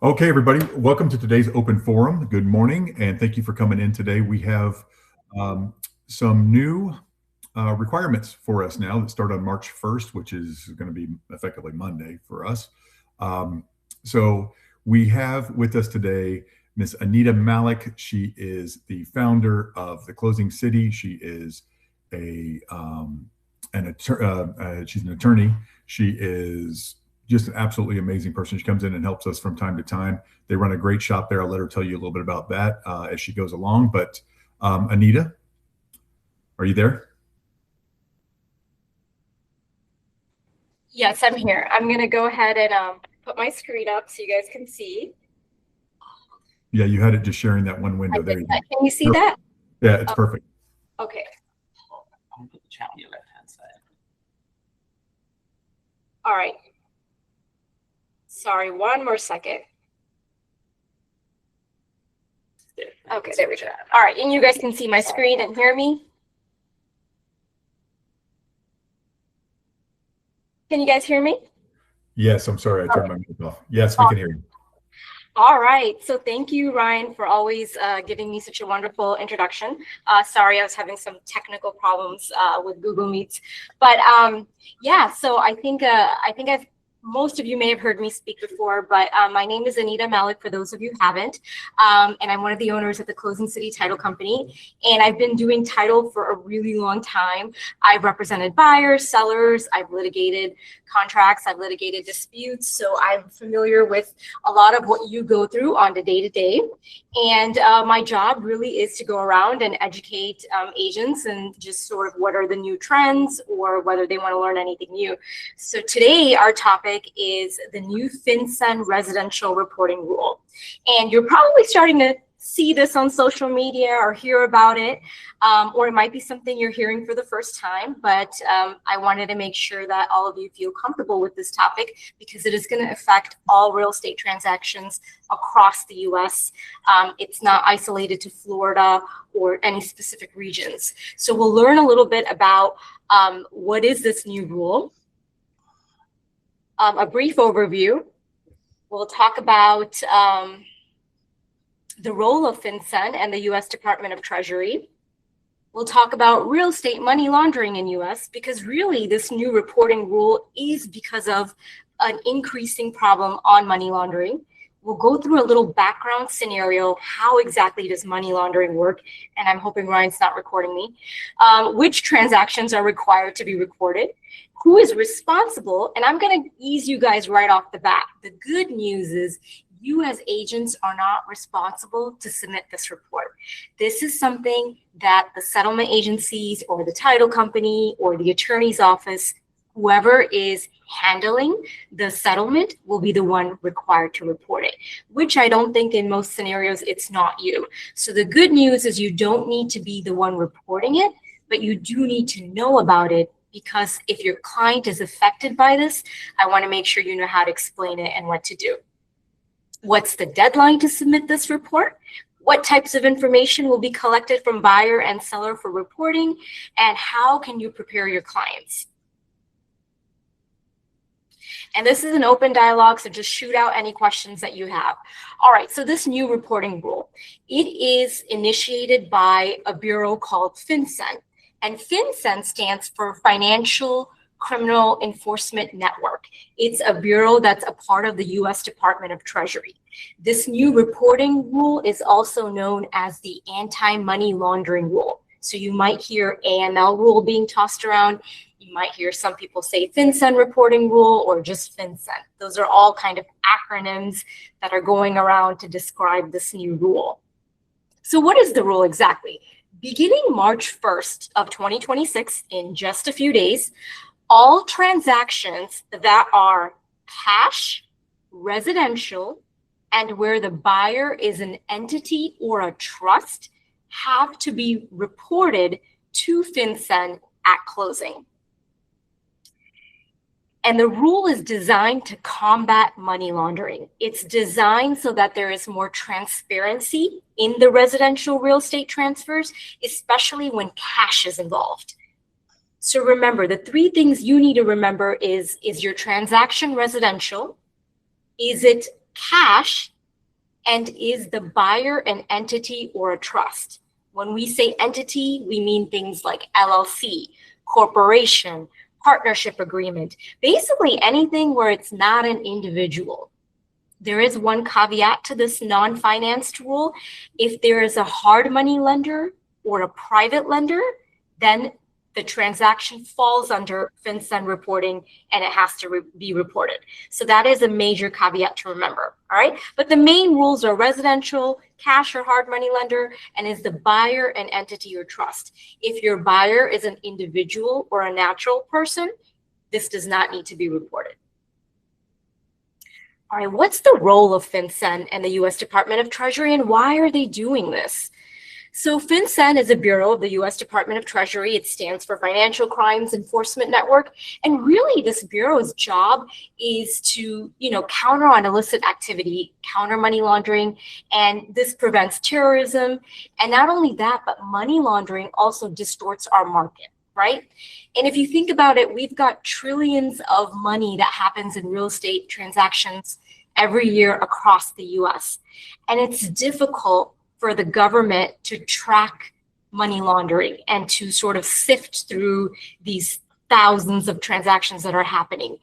Okay, everybody, welcome to today's open forum. Good morning, and thank you for coming in today. We have some new requirements for us now that start on March 1st, which is going to be effectively Monday for us. So we have with us today Miss Anita Malik. She is the founder of The Closing City. She is she's an attorney. She is just an absolutely amazing person. She comes in and helps us from time to time. They run a great shop there. I'll let her tell you a little bit about that as she goes along. But Anita, are you there? Yes, I'm here. I'm going to go ahead and put my screen up so you guys can see. Yeah, you had it just sharing that one window. There you go. Can you see that? Yeah, it's perfect. Okay. I'll put the chat on your left-hand side. All right. Sorry, one more second. Okay, there we go. All right, and you guys can see my screen and hear me? Can you guys hear me? Yes, I'm sorry. I turned my mic off. Yes, we can hear you. All right. So thank you, Ryan, for always giving me such a wonderful introduction. Sorry, I was having some technical problems with Google Meets. But yeah, so I think most of you may have heard me speak before, but my name is Anita Malik, for those of you who haven't. And I'm one of the owners of the Closing City Title Company. And I've been doing title for a really long time. I've represented buyers, sellers, I've litigated contracts, I've litigated disputes. So I'm familiar with a lot of what you go through on the day-to-day. And my job really is to go around and educate agents and just sort of what are the new trends or whether they want to learn anything new. So today our topic is the new FinCEN residential reporting rule. And you're probably starting to see this on social media or hear about it, or it might be something you're hearing for the first time, but I wanted to make sure that all of you feel comfortable with this topic because it is going to affect all real estate transactions across the US. It's not isolated to Florida or any specific regions. So we'll learn a little bit about what is this new rule, a brief overview. We'll talk about the role of FinCEN and the US Department of Treasury. We'll talk about real estate money laundering in US because really this new reporting rule is because of an increasing problem on money laundering. We'll go through a little background scenario. How exactly does money laundering work? And I'm hoping Ryan's not recording me. Which transactions are required to be recorded? Who is responsible? And I'm going to ease you guys right off the bat. The good news is you as agents are not responsible to submit this report. This is something that the settlement agencies or the title company or the attorney's office, whoever is handling the settlement will be the one required to report it, which I don't think in most scenarios it's not you. So the good news is you don't need to be the one reporting it, but you do need to know about it because if your client is affected by this, I want to make sure you know how to explain it and what to do. What's the deadline to submit this report? What types of information will be collected from buyer and seller for reporting? And how can you prepare your clients? And this is an open dialogue, so just shoot out any questions that you have. All right, so this new reporting rule, it is initiated by a bureau called FinCEN. And FinCEN stands for Financial Criminal Enforcement Network. It's a bureau that's a part of the US Department of Treasury. This new reporting rule is also known as the anti-money laundering rule. So you might hear AML rule being tossed around. You might hear some people say FinCEN reporting rule or just FinCEN. Those are all kind of acronyms that are going around to describe this new rule. So what is the rule exactly? Beginning March 1st of 2026, in just a few days, all transactions that are cash, residential, and where the buyer is an entity or a trust have to be reported to FinCEN at closing. And the rule is designed to combat money laundering. It's designed so that there is more transparency in the residential real estate transfers, especially when cash is involved. So remember, the three things you need to remember is your transaction residential? Is it cash, and is the buyer an entity or a trust? When we say entity, we mean things like LLC, corporation, partnership agreement, basically anything where it's not an individual. There is one caveat to this non-financed rule. If there is a hard money lender or a private lender, then the transaction falls under FinCEN reporting and it has to be reported. So that is a major caveat to remember, all right? But the main rules are residential, cash or hard money lender, and is the buyer an entity or trust. If your buyer is an individual or a natural person, this does not need to be reported. All right, what's the role of FinCEN and the US Department of Treasury, and why are they doing this? So FinCEN is a bureau of the US Department of Treasury. It stands for Financial Crimes Enforcement Network. And really this bureau's job is to, counter on illicit activity, counter money laundering, and this prevents terrorism. And not only that, but money laundering also distorts our market, right? And if you think about it, we've got trillions of money that happens in real estate transactions every year across the US. And it's difficult for the government to track money laundering and to sort of sift through these thousands of transactions that are happening.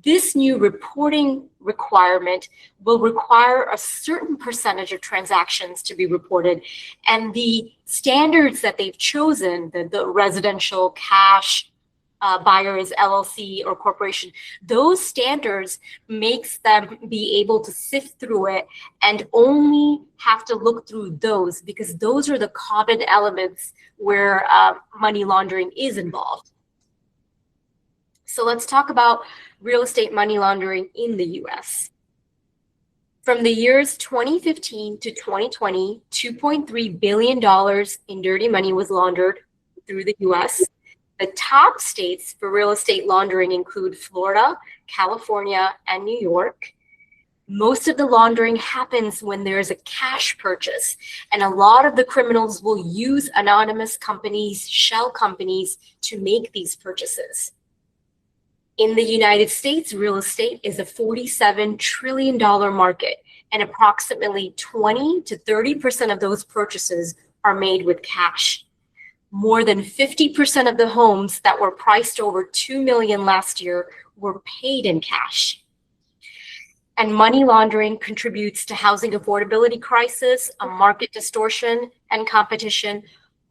This new reporting requirement will require a certain percentage of transactions to be reported. And the standards that they've chosen, the residential, cash, buyers, LLC, or corporation, those standards makes them be able to sift through it and only have to look through those because those are the common elements where money laundering is involved. So let's talk about real estate money laundering in the US. From the years 2015 to 2020, $2.3 billion in dirty money was laundered through the US. The top states for real estate laundering include Florida, California, and New York. Most of the laundering happens when there's a cash purchase, and a lot of the criminals will use anonymous companies, shell companies, to make these purchases. In the United States, real estate is a $47 trillion market, and approximately 20 to 30% of those purchases are made with cash. More than 50% of the homes that were priced over $2 million last year were paid in cash. And money laundering contributes to housing affordability crisis, a market distortion and competition,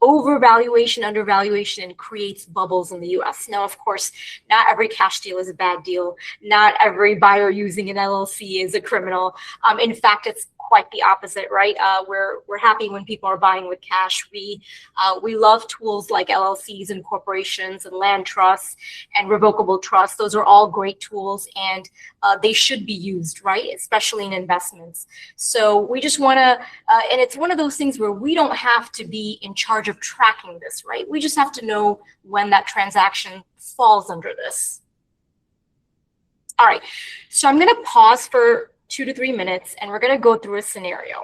overvaluation, undervaluation, and creates bubbles in the US. Now, of course, not every cash deal is a bad deal. Not every buyer using an LLC is a criminal. In fact, it's quite the opposite, right? We're happy when people are buying with cash. We love tools like LLCs and corporations and land trusts and revocable trusts. Those are all great tools, and they should be used, right? Especially in investments. So we just want to, and it's one of those things where we don't have to be in charge of tracking this, right? We just have to know when that transaction falls under this. All right, so I'm going to pause for 2 to 3 minutes, and we're going to go through a scenario.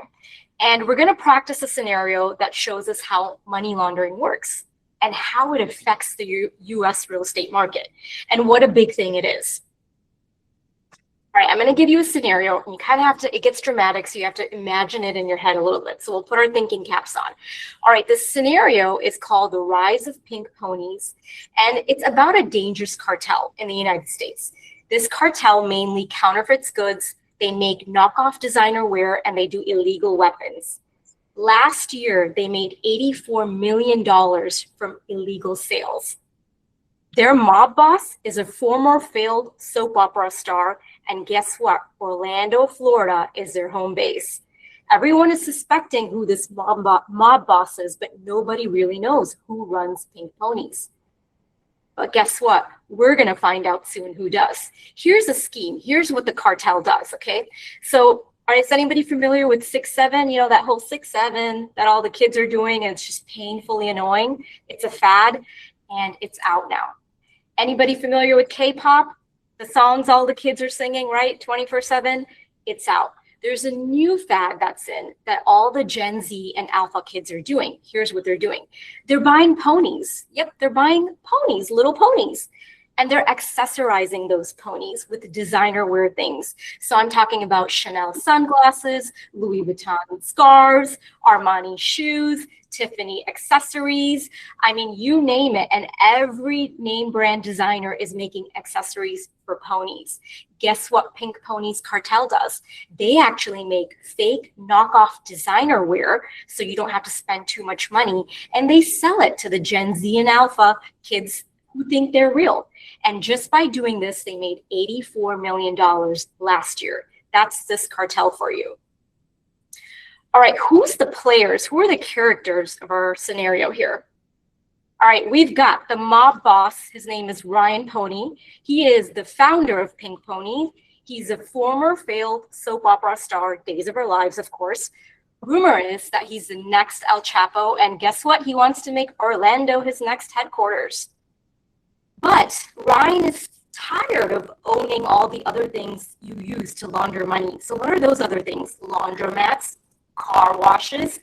And we're going to practice a scenario that shows us how money laundering works and how it affects the US real estate market and what a big thing it is. All right, I'm going to give you a scenario, and you kind of have to, it gets dramatic, so you have to imagine it in your head a little bit. So we'll put our thinking caps on. All right, this scenario is called The Rise of Pink Ponies, and it's about a dangerous cartel in the United States. This cartel mainly counterfeits goods. They make knockoff designer wear, and they do illegal weapons. Last year, they made $84 million from illegal sales. Their mob boss is a former failed soap opera star, and guess what? Orlando, Florida is their home base. Everyone is suspecting who this mob boss is, but nobody really knows who runs Pink Ponies. But guess what? We're going to find out soon who does. Here's a scheme. Here's what the cartel does, okay? So, all right, is anybody familiar with 6-7? You know, that whole 6-7 that all the kids are doing, and it's just painfully annoying. It's a fad, and it's out now. Anybody familiar with K-pop? The songs all the kids are singing, right? 24/7, it's out. There's a new fad that's in that all the Gen Z and Alpha kids are doing. Here's what they're doing. They're buying ponies. Yep, they're buying ponies, little ponies. and they're accessorizing those ponies with designer wear things. So I'm talking about Chanel sunglasses, Louis Vuitton scarves, Armani shoes, Tiffany accessories. I mean, you name it. And every name brand designer is making accessories for ponies. Guess what Pink Pony's cartel does? They actually make fake knockoff designer wear, so you don't have to spend too much money, and they sell it to the Gen Z and Alpha kids who think they're real. And just by doing this, they made $84 million last year. That's this cartel for you. All right, who's the players? Who are the characters of our scenario here? All right, we've got the mob boss. His name is Ryan Pony. He is the founder of Pink Pony. He's a former failed soap opera star, Days of Our Lives, of course. Rumor is that he's the next El Chapo, and guess what? He wants to make Orlando his next headquarters. But Ryan is tired of owning all the other things you use to launder money. So what are those other things? Laundromats, car washes,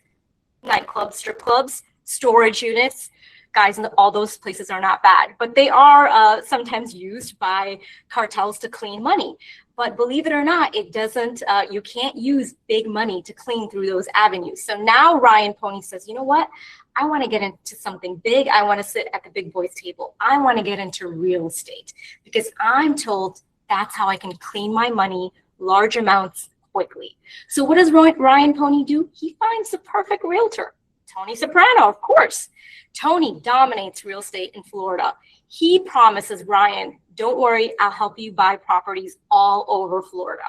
nightclubs, strip clubs, storage units. Guys, all those places are not bad, but they are sometimes used by cartels to clean money. But believe it or not, it doesn't, you can't use big money to clean through those avenues. So now Ryan Pony says, you know what? I want to get into something big. I want to sit at the big boys table. I want to get into real estate because I'm told that's how I can clean my money, large amounts, quickly. So what does Ryan Pony do? He finds the perfect realtor. Tony Soprano, of course. Tony dominates real estate in Florida. He promises Ryan, don't worry, I'll help you buy properties all over Florida.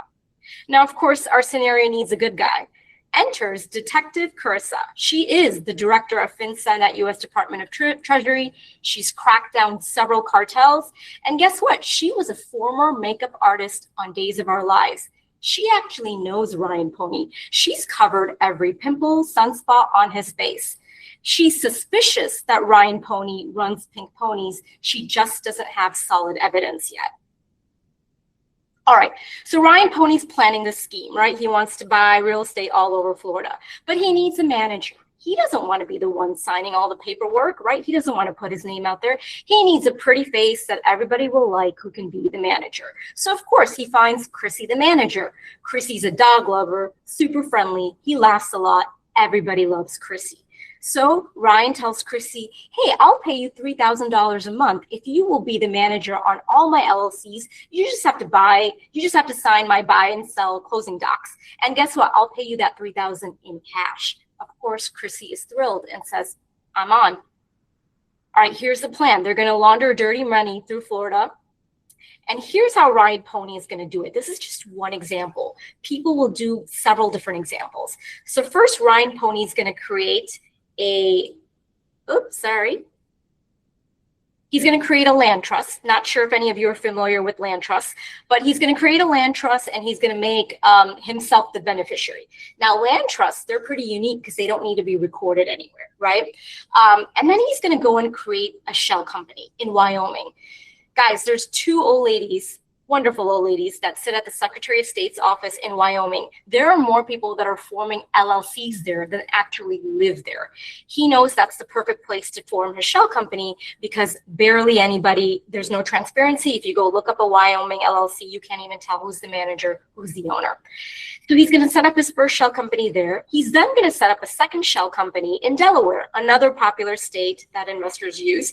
Now, of course, our scenario needs a good guy. Enters Detective Carissa. She is the director of FinCEN at U.S. Department of Treasury. She's cracked down several cartels. And guess what? She was a former makeup artist on Days of Our Lives. She actually knows Ryan Pony. She's covered every pimple, sunspot on his face. She's suspicious that Ryan Pony runs Pink Ponies. She just doesn't have solid evidence yet. All right, so Ryan Pony's planning this scheme, right? He wants to buy real estate all over Florida, but he needs a manager. He doesn't want to be the one signing all the paperwork, right? He doesn't want to put his name out there. He needs a pretty face that everybody will like who can be the manager. So of course he finds Chrissy the manager. Chrissy's a dog lover, super friendly. He laughs a lot. Everybody loves Chrissy. So Ryan tells Chrissy, hey, I'll pay you $3,000 a month if you will be the manager on all my LLCs. You just have to sign my buy and sell closing docs. And guess what? I'll pay you that $3,000 in cash. Of course, Chrissy is thrilled and says, I'm on. All right, here's the plan. They're going to launder dirty money through Florida. And here's how Ryan Pony is going to do it. This is just one example. People will do several different examples. So first, Ryan Pony is going to create he's going to create a land trust. Not sure if any of you are familiar with land trusts, but he's going to create a land trust and he's going to make himself the beneficiary. Now, land trusts, they're pretty unique because they don't need to be recorded anywhere, right? And then he's going to go and create a shell company in Wyoming. Guys, there's two old ladies, wonderful old ladies that sit at the Secretary of State's office in Wyoming. There are more people that are forming LLCs there than actually live there. He knows that's the perfect place to form his shell company because barely anybody, there's no transparency. If you go look up a Wyoming LLC, you can't even tell who's the manager, who's the owner. So he's going to set up his first shell company there. He's then going to set up a second shell company in Delaware, another popular state that investors use.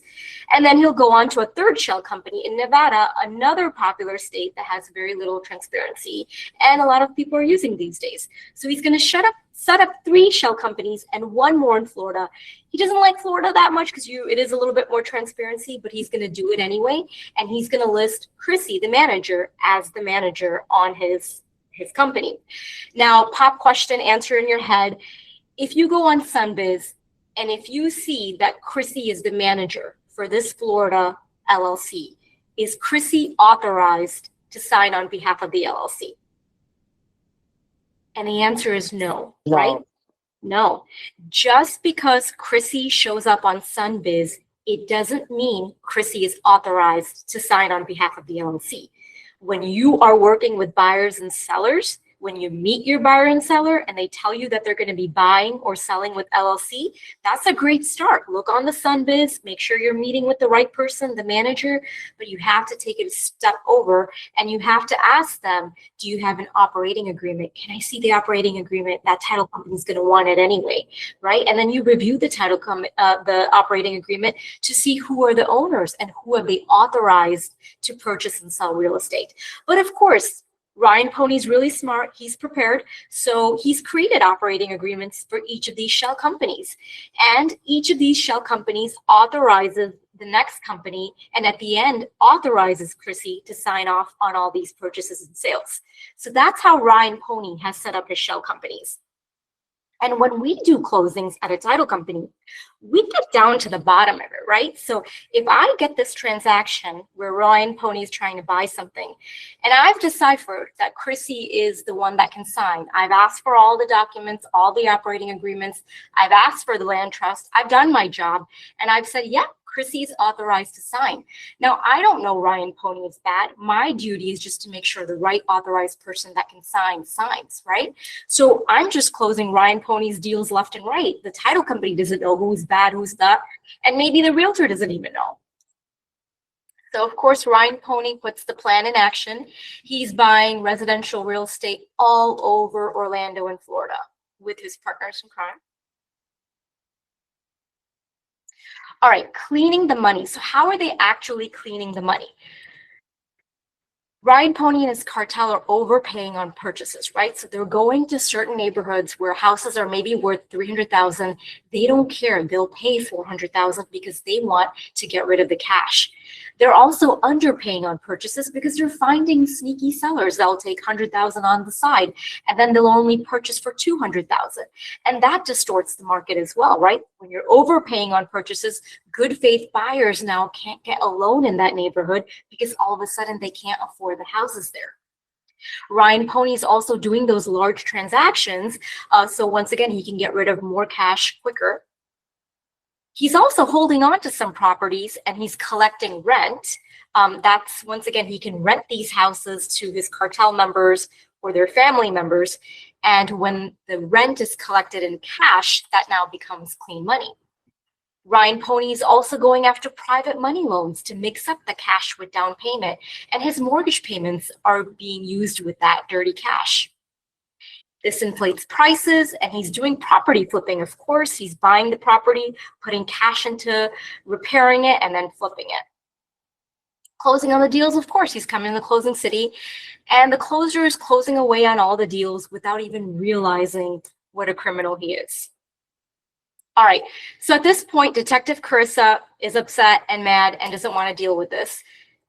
And then he'll go on to a third shell company in Nevada, another popular state that has very little transparency and a lot of people are using these days. So he's going to set up 3 shell companies and 1 more in Florida. He doesn't like Florida that much because it is a little bit more transparency, but he's going to do it anyway. And he's going to list Chrissy, the manager, as the manager on his company. Now, pop question, answer in your head. If you go on Sunbiz and if you see that Chrissy is the manager for this Florida LLC, is Chrissy authorized to sign on behalf of the LLC? And the answer is no, right? No. Just because Chrissy shows up on Sunbiz, it doesn't mean Chrissy is authorized to sign on behalf of the LLC. When you are working with buyers and sellers, when you meet your buyer and seller and they tell you that they're going to be buying or selling with LLC, that's a great start. Look on the Sunbiz, make sure you're meeting with the right person, the manager, but you have to take it a step over and you have to ask them, do you have an operating agreement? Can I see the operating agreement? That title company is going to want it anyway, right? And then you review the the operating agreement to see who are the owners and who have they authorized to purchase and sell real estate. But of course, Ryan Pony's really smart. He's prepared. So he's created operating agreements for each of these shell companies. And each of these shell companies authorizes the next company, and at the end authorizes Chrissy to sign off on all these purchases and sales. So that's how Ryan Pony has set up his shell companies. And when we do closings at a title company, we get down to the bottom of it, right? So if I get this transaction where Ryan Pony is trying to buy something, and I've deciphered that Chrissy is the one that can sign. I've asked for all the documents, all the operating agreements. I've asked for the land trust. I've done my job. And I've said, yeah, Chrissy is authorized to sign. Now, I don't know Ryan Pony is bad. My duty is just to make sure the right authorized person that can sign signs, right? So I'm just closing Ryan Pony's deals left and right. The title company doesn't know who's bad, who's not, and maybe the realtor doesn't even know. So of course, Ryan Pony puts the plan in action. He's buying residential real estate all over Orlando and Florida with his partners in crime. All right, cleaning the money. So how are they actually cleaning the money? Ryan Pony and his cartel are overpaying on purchases, right? So they're going to certain neighborhoods where houses are maybe worth $300,000. They don't care. They'll pay $400,000 because they want to get rid of the cash. They're also underpaying on purchases because they're finding sneaky sellers that'll take $100,000 on the side, and then they'll only purchase for $200,000. And that distorts the market as well, right? When you're overpaying on purchases, good faith buyers now can't get a loan in that neighborhood because all of a sudden they can't afford the houses there. Ryan Pony is also doing those large transactions. So once again, he can get rid of more cash quicker. He's also holding on to some properties and he's collecting rent. That's, once again, he can rent these houses to his cartel members or their family members. And when the rent is collected in cash, that now becomes clean money. Ryan Pony is also going after private money loans to mix up the cash with down payment. And his mortgage payments are being used with that dirty cash. This inflates prices, and he's doing property flipping. Of course, he's buying the property, putting cash into repairing it, and then flipping it. Closing on the deals, of course, he's coming to the closing city, and the closer is closing away on all the deals without even realizing what a criminal he is. All right, so at this point, Detective Carissa is upset and mad and doesn't want to deal with this.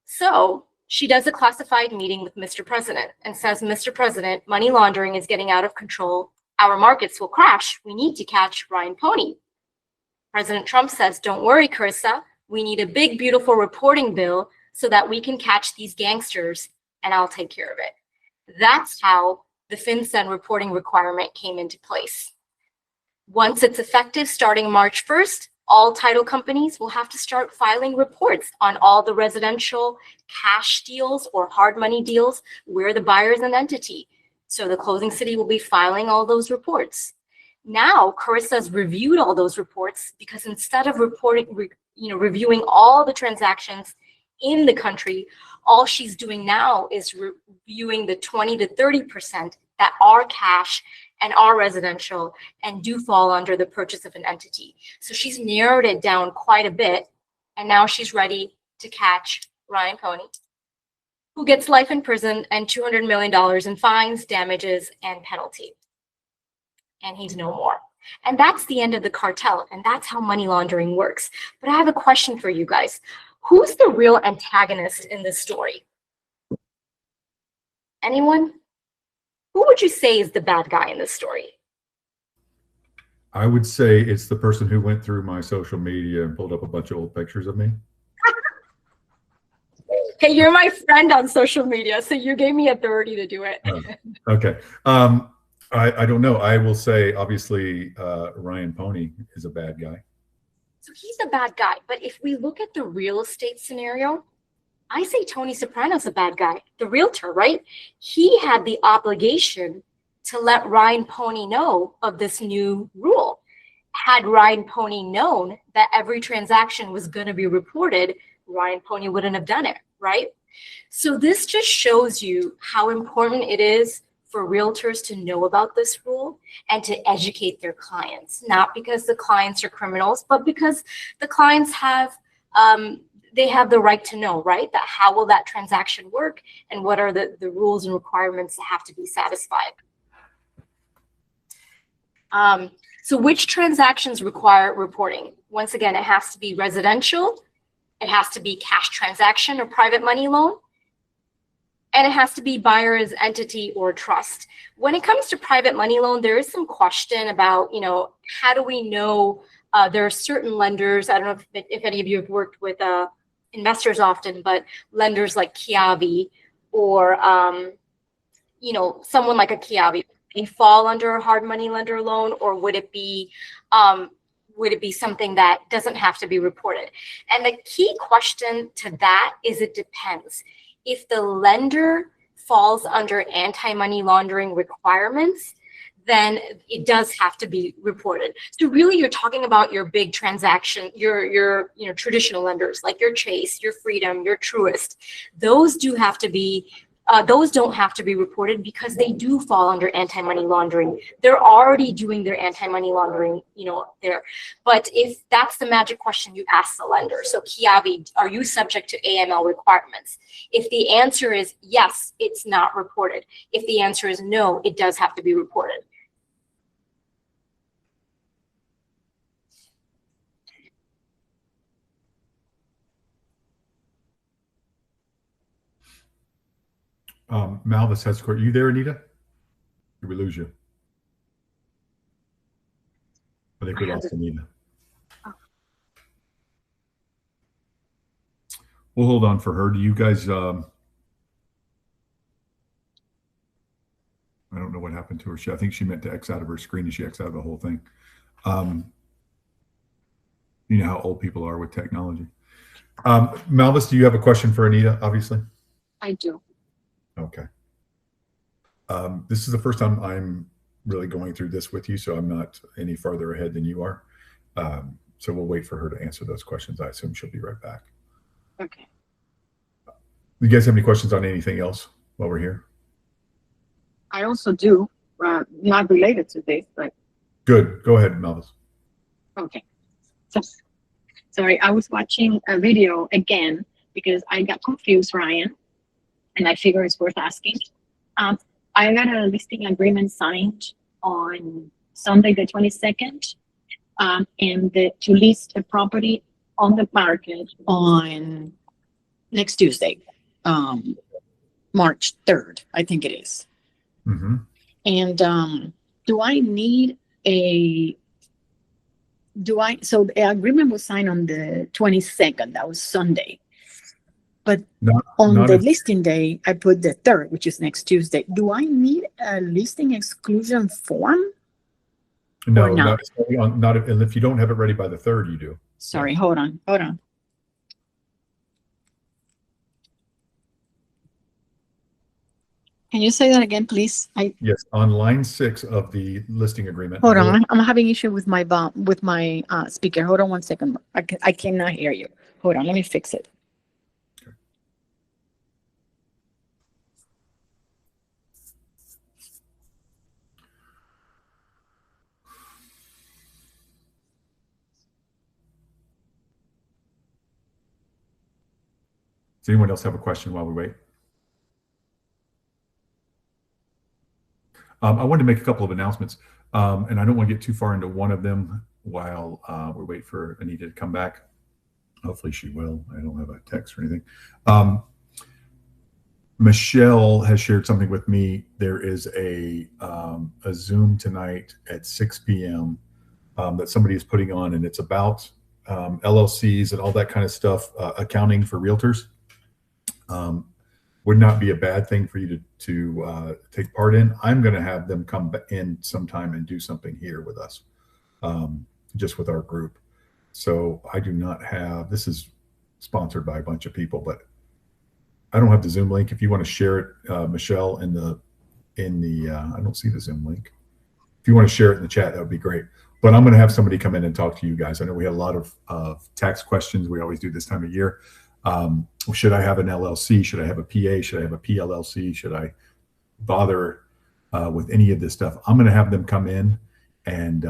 So she does a classified meeting with Mr. President and says, Mr. President, money laundering is getting out of control. Our markets will crash. We need to catch Ryan Pony. President Trump says, don't worry, Carissa. We need a big, beautiful reporting bill so that we can catch these gangsters, and I'll take care of it. That's how the FinCEN reporting requirement came into place. Once it's effective, starting March 1st, all title companies will have to start filing reports on all the residential cash deals or hard money deals where the buyer is an entity. So the closing city will be filing all those reports. Now, Carissa's reviewed all those reports because instead of reviewing all the transactions in the country, all she's doing now is reviewing the 20 to 30% that are cash and are residential and do fall under the purchase of an entity. So she's narrowed it down quite a bit, and now she's ready to catch Ryan Pony, who gets life in prison and $200 million in fines, damages, and penalty. And he's no more. And that's the end of the cartel, and that's how money laundering works. But I have a question for you guys. Who's the real antagonist in this story? Anyone? Who would you say is the bad guy in this story? I would say it's the person who went through my social media and pulled up a bunch of old pictures of me. Hey, you're my friend on social media, so you gave me authority to do it. Okay. I don't know. I will say, obviously, Ryan Pony is a bad guy. So he's a bad guy. But if we look at the real estate scenario, I say Tony Soprano's a bad guy, the realtor, right? He had the obligation to let Ryan Pony know of this new rule. Had Ryan Pony known that every transaction was going to be reported, Ryan Pony wouldn't have done it, right? So this just shows you how important it is for realtors to know about this rule and to educate their clients, not because the clients are criminals, but because the clients have they have the right to know, right? That how will that transaction work and what are the rules and requirements that have to be satisfied. So which transactions require reporting? Once again, it has to be residential, it has to be cash transaction or private money loan, and it has to be buyer's entity or trust. When it comes to private money loan, there is some question about, how do we know there are certain lenders, I don't know if any of you have worked with investors often, but lenders like Kiavi or, someone like a Kiavi, they fall under a hard money lender loan, or would it be something that doesn't have to be reported? And the key question to that is it depends. If the lender falls under anti-money laundering requirements, then it does have to be reported. So really, you're talking about your big transaction, your traditional lenders like your Chase, your Freedom, your Truist. Those don't have to be reported because they do fall under anti-money laundering. They're already doing their anti-money laundering, there. But if that's the magic question you ask the lender, so Kiavi, are you subject to AML requirements? If the answer is yes, it's not reported. If the answer is no, it does have to be reported. Malvis has court. You there, Anita? Did we lose you? I think we lost Anita. We'll hold on for her. Do you guys, I don't know what happened to her. I think she meant to X out of her screen and she X out of the whole thing. You know how old people are with technology. Malvis, do you have a question for Anita, obviously? I do. Okay. This is the first time I'm really going through this with you, so I'm not any farther ahead than you are. So we'll wait for her to answer those questions. I assume she'll be right back. Okay. You guys have any questions on anything else while we're here? I also do, not related to this, but. Good. Go ahead, Malvis. Okay. So, sorry, I was watching a video again because I got confused, Ryan, and I figure it's worth asking. I got a listing agreement signed on Sunday the 22nd, and to list a property on the market on next Tuesday, March 3rd, I think it is. Mm-hmm. And do I need so the agreement was signed on the 22nd, that was Sunday. But on the listing day, I put the 3rd, which is next Tuesday. Do I need a listing exclusion form? No, or not? Not if you don't have it ready by the 3rd, you do. Sorry, yeah. Hold on. Can you say that again, please? Yes, on line 6 of the listing agreement. Hold on, I'm having issue with my speaker. Hold on 1 second. I cannot hear you. Hold on, let me fix it. Okay. Does anyone else have a question while we wait? I wanted to make a couple of announcements, and I don't want to get too far into one of them while we wait for Anita to come back. Hopefully she will. I don't have a text or anything. Michelle has shared something with me. There is a Zoom tonight at 6 p.m. That somebody is putting on, and it's about LLCs and all that kind of stuff, accounting for realtors. Would not be a bad thing for you to take part in. I'm going to have them come in sometime and do something here with us, just with our group. So I do not have, this is sponsored by a bunch of people, but I don't have the Zoom link. If you want to share it, Michelle, in the I don't see the Zoom link. If you want to share it in the chat, that would be great. But I'm going to have somebody come in and talk to you guys. I know we had a lot of tax questions. We always do this time of year. Should I have an LLC? Should I have a PA? Should I have a PLLC? Should I bother with any of this stuff? I'm going to have them come in and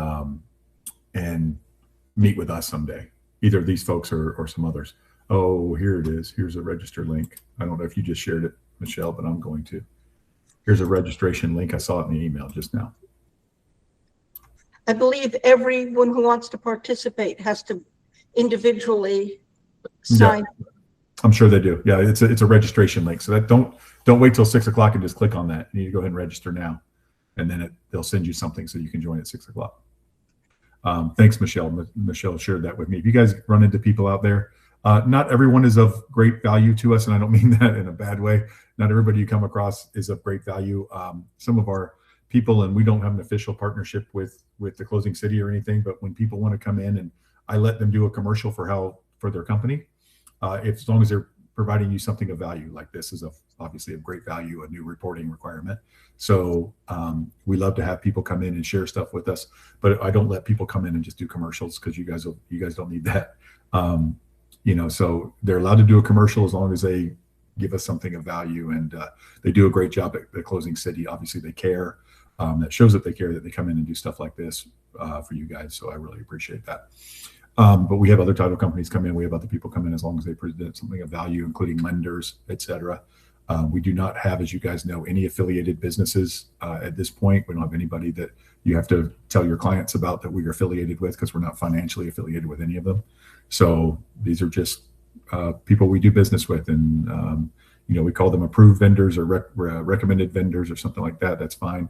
meet with us someday, either these folks or some others. Oh, here it is. Here's a register link. I don't know if you just shared it, Michelle, but I'm going to. Here's a registration link. I saw it in the email just now. I believe everyone who wants to participate has to individually sign. Yeah, I'm sure they do. Yeah, it's a registration link. So that don't wait till 6 o'clock and just click on that. You need to go ahead and register now, and then they'll send you something so you can join at 6 o'clock. Thanks, Michelle. Michelle shared that with me. If you guys run into people out there, not everyone is of great value to us, and I don't mean that in a bad way. Not everybody you come across is of great value. Some of our people, and we don't have an official partnership with the Closing City or anything, but when people want to come in and I let them do a commercial for their company, as long as they're providing you something of value, like this is obviously of great value, a new reporting requirement. So we love to have people come in and share stuff with us, but I don't let people come in and just do commercials, because you guys don't need that. So they're allowed to do a commercial as long as they give us something of value, and they do a great job at the Closing City. Obviously they care. That shows that they care, that they come in and do stuff like this for you guys. So I really appreciate that. But we have other title companies come in. We have other people come in as long as they present something of value, including lenders, etc. We do not have, as you guys know, any affiliated businesses at this point. We don't have anybody that you have to tell your clients about that we are affiliated with, because we're not financially affiliated with any of them. So these are just people we do business with, and we call them approved vendors or recommended vendors or something like that. That's fine.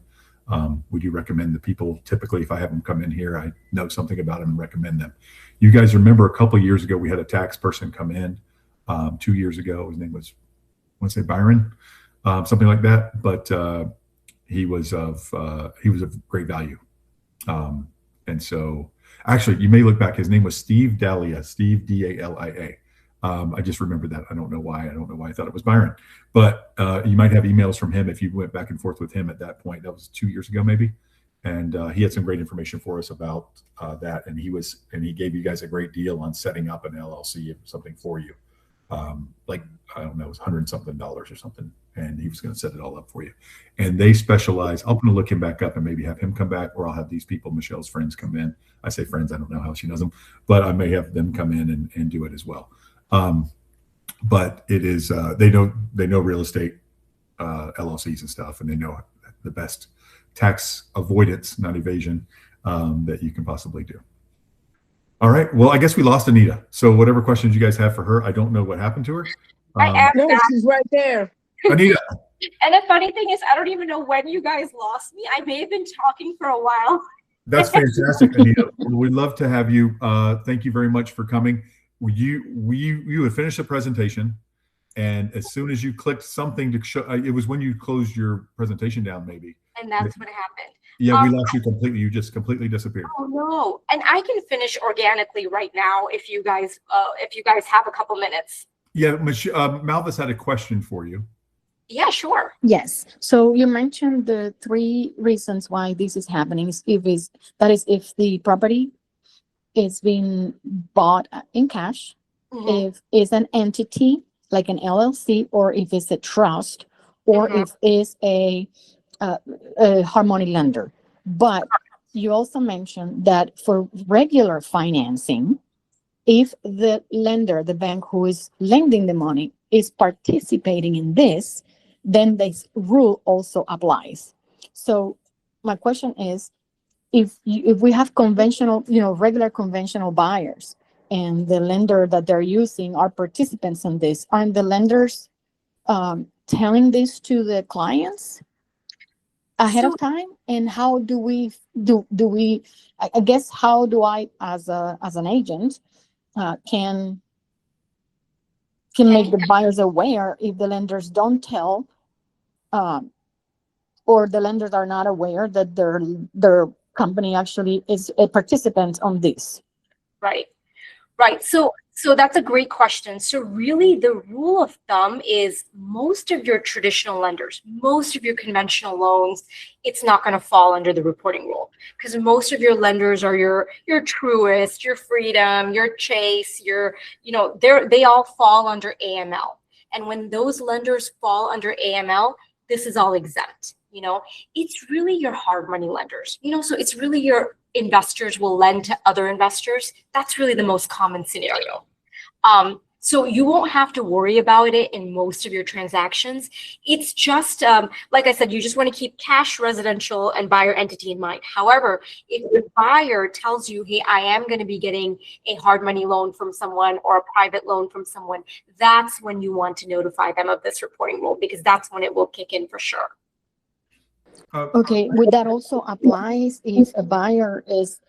We do recommend the people. Typically, if I have them come in here, I know something about them and recommend them. You guys remember a couple of years ago, we had a tax person come in 2 years ago. His name was, I want to say Byron, something like that. But he was of great value. And so actually, you may look back. His name was Steve Dalia, Steve Dalia. I just remembered that. I don't know why. I thought it was Byron, but you might have emails from him if you went back and forth with him at that point. That was 2 years ago, maybe. And he had some great information for us about that. And he gave you guys a great deal on setting up an LLC or something for you. Like, I don't know, it was $100 and something or something. And he was going to set it all up for you. And they specialize. I'm going to look him back up and maybe have him come back, or I'll have these people, Michelle's friends, come in. I say friends, I don't know how she knows them, but I may have them come in and do it as well. But it is, they know real estate, LLCs and stuff, and they know the best tax avoidance, not evasion, that you can possibly do. All right. Well, I guess we lost Anita. So whatever questions you guys have for her, I don't know what happened to her. No, she's right there. Anita. And the funny thing is, I don't even know when you guys lost me. I may have been talking for a while. That's fantastic, Anita. We'd love to have you. Thank you very much for coming. You had finished the presentation, and as soon as you clicked something to show, it was when you closed your presentation down, maybe. And that's what happened. Yeah, we lost you completely. You just completely disappeared. Oh no! And I can finish organically right now if you guys have a couple minutes. Yeah, Malvis had a question for you. Yeah, sure. Yes. So you mentioned the 3 reasons why this is happening. If the property is being bought in cash, if it's an entity like an LLC, or if it's a trust, or if it's a harmony lender. But you also mentioned that for regular financing, if the lender, the bank who is lending the money, is participating in this, then this rule also applies. So my question is, if we have conventional, regular conventional buyers, and the lender that they're using are participants in this, aren't the lenders telling this to the clients ahead of time? And how do we I guess, how do I as an agent can make the buyers aware if the lenders don't tell, or the lenders are not aware that their company actually is a participant on this? Right. So So that's a great question. So really the rule of thumb is most of your traditional lenders, most of your conventional loans, it's not going to fall under the reporting rule because most of your lenders are your Truist, your Freedom, your Chase, they all fall under AML. And when those lenders fall under AML, this is all exempt. It's really your hard money lenders, so it's really your investors will lend to other investors. That's really the most common scenario. So you won't have to worry about it in most of your transactions. It's just, like I said, you just want to keep cash, residential, and buyer entity in mind. However, if the buyer tells you, hey, I am going to be getting a hard money loan from someone or a private loan from someone, that's when you want to notify them of this reporting rule because that's when it will kick in for sure. Okay, would that also applies if a buyer is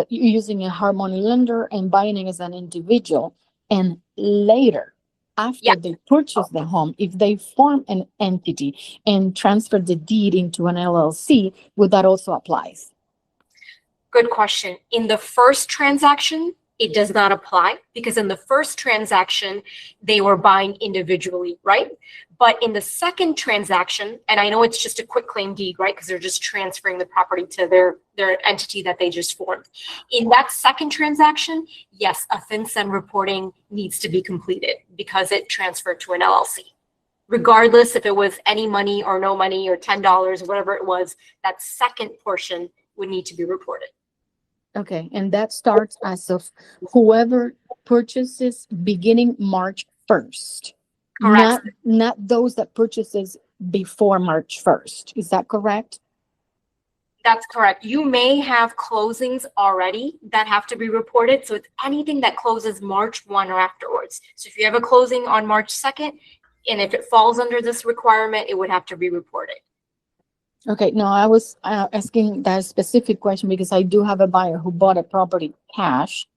using a hard money lender and buying it as an individual, and later, after they purchase the home, if they form an entity and transfer the deed into an LLC, would that also apply? Good question. In the first transaction, it does not apply because in the first transaction, they were buying individually, right? But in the second transaction, and I know it's just a quick claim deed, right? Because they're just transferring the property to their entity that they just formed. In that second transaction, yes, a FinCEN reporting needs to be completed because it transferred to an LLC. Regardless if it was any money or no money or $10, whatever it was, that second portion would need to be reported. Okay, and that starts as of whoever purchases beginning March 1st. Correct. Not those that purchases before March 1st. Is that correct? That's correct. You may have closings already that have to be reported. So it's anything that closes March 1 or afterwards. So if you have a closing on March 2nd, and if it falls under this requirement, it would have to be reported. Okay, no, I was asking that specific question because I do have a buyer who bought a property cash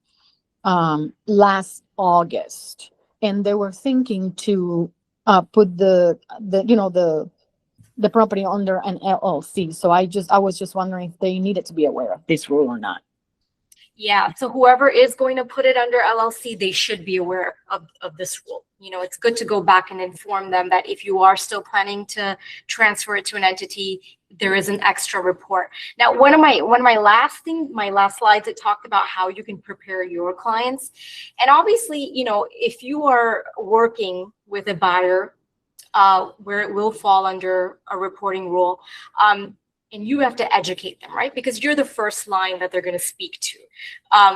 last August, and they were thinking to put the property under an LLC. So I was just wondering if they needed to be aware of this rule or not. Yeah, so whoever is going to put it under LLC, they should be aware of this rule. It's good to go back and inform them that if you are still planning to transfer it to an entity, there is an extra report. Now, one of my last slides, it talked about how you can prepare your clients. And obviously, if you are working with a buyer where it will fall under a reporting rule, and you have to educate them, right? Because you're the first line that they're going to speak to.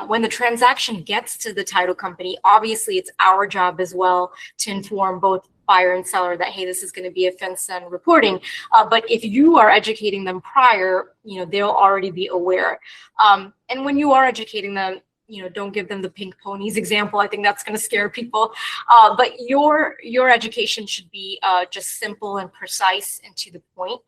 When the transaction gets to the title company, obviously it's our job as well to inform both buyer and seller that, hey, this is going to be a FinCEN reporting. But if you are educating them prior, they'll already be aware. And when you are educating them, don't give them the pink ponies example. I think that's going to scare people. But your education should be just simple and precise and to the point.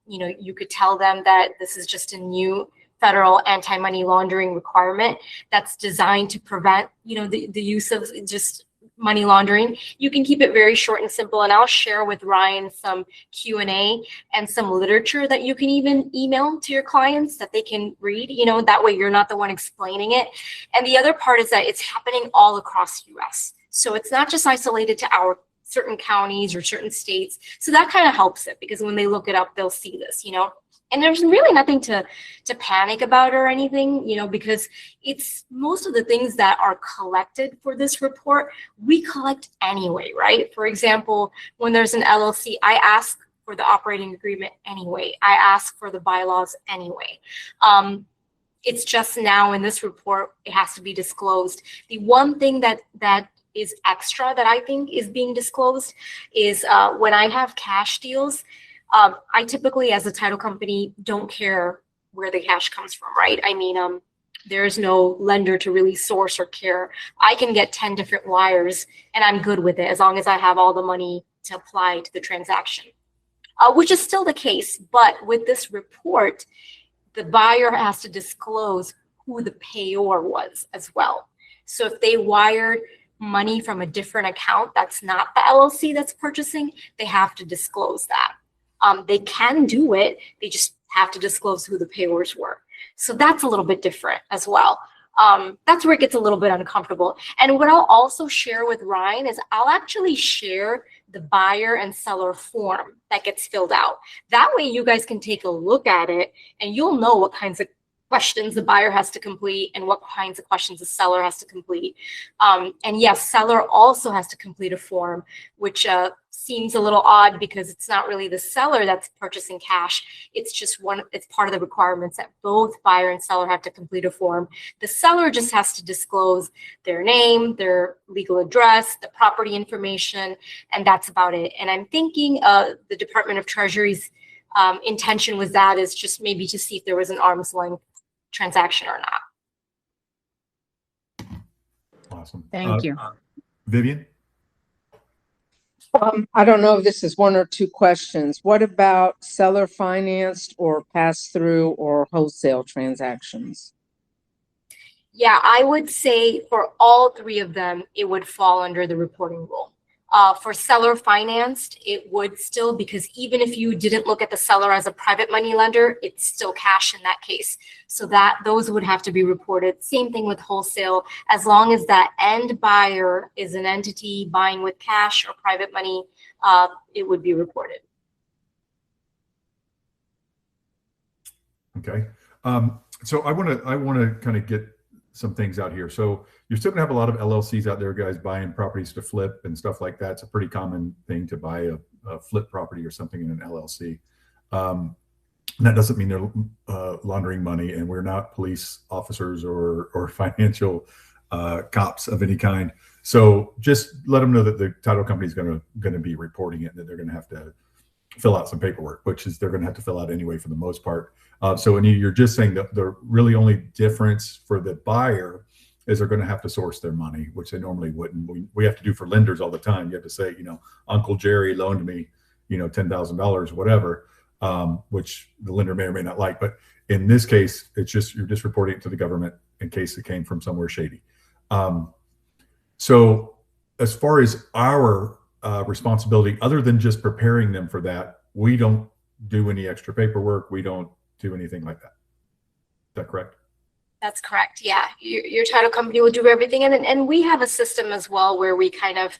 You could tell them that this is just a new federal anti-money laundering requirement that's designed to prevent, the use of just money laundering. You can keep it very short and simple, and I'll share with Ryan some Q&A and some literature that you can even email to your clients that they can read, that way you're not the one explaining it. And the other part is that it's happening all across US. So it's not just isolated to our certain counties or certain states. So that kind of helps it because when they look it up, they'll see this, And there's really nothing to panic about or anything, because it's most of the things that are collected for this report, we collect anyway, right? For example, when there's an LLC, I ask for the operating agreement anyway. I ask for the bylaws anyway. It's just now in this report, it has to be disclosed. The one thing that is extra that I think is being disclosed is when I have cash deals, I typically, as a title company, don't care where the cash comes from, right? I mean, there's no lender to really source or care. I can get 10 different wires and I'm good with it as long as I have all the money to apply to the transaction, which is still the case. But with this report, the buyer has to disclose who the payor was as well. So if they wired money from a different account that's not the LLC that's purchasing, they have to disclose that. They can do it, they just have to disclose who the payors were. So that's a little bit different as well. That's where it gets a little bit uncomfortable. And what I'll also share with Ryan is I'll actually share the buyer and seller form that gets filled out. That way you guys can take a look at it and you'll know what kinds of questions the buyer has to complete and what kinds of questions the seller has to complete. And yes, seller also has to complete a form, which seems a little odd because it's not really the seller that's purchasing cash. It's just it's part of the requirements that both buyer and seller have to complete a form. The seller just has to disclose their name, their legal address, the property information, and that's about it. And I'm thinking the Department of Treasury's intention with that is just maybe to see if there was an arm's length transaction or not. Awesome. Thank you. Vivian? I don't know if this is one or two questions. What about seller financed or pass through or wholesale transactions? Yeah, I would say for all three of them, it would fall under the reporting rule. For seller financed, it would still, because even if you didn't look at the seller as a private money lender, it's still cash in that case. So those would have to be reported. Same thing with wholesale. As long as that end buyer is an entity buying with cash or private money, it would be reported. Okay. So I want to kind of get some things out here. So you're still gonna have a lot of LLCs out there, guys, buying properties to flip and stuff like that. It's a pretty common thing to buy a flip property or something in an LLC. And that doesn't mean they're laundering money, and we're not police officers or financial cops of any kind. So just let them know that the title company is going to be reporting it, and that they're going to have to fill out some paperwork, which is they're going to have to fill out anyway for the most part. So you're just saying that the really only difference for the buyer is they're going to have to source their money, which they normally wouldn't. We have to do for lenders all the time. You have to say, Uncle Jerry loaned me, $10,000, whatever, which the lender may or may not like. But in this case, you're just reporting it to the government in case it came from somewhere shady. So as far as our responsibility, other than just preparing them for that, we don't do any extra paperwork. We don't do anything like that. Is that correct? That's correct. Yeah, your title company will do everything, and we have a system as well where we kind of,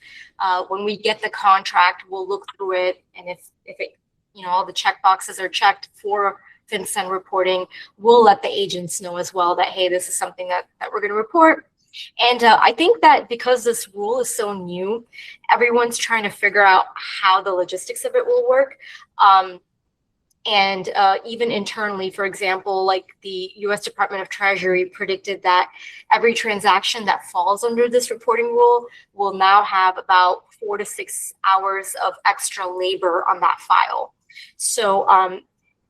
when we get the contract, we'll look through it, and if it, all the check boxes are checked for FinCEN reporting, we'll let the agents know as well that, hey, this is something that we're going to report. And I think that because this rule is so new, everyone's trying to figure out how the logistics of it will work. And even internally, for example, like the U.S. Department of Treasury predicted that every transaction that falls under this reporting rule will now have about 4 to 6 hours of extra labor on that file. So,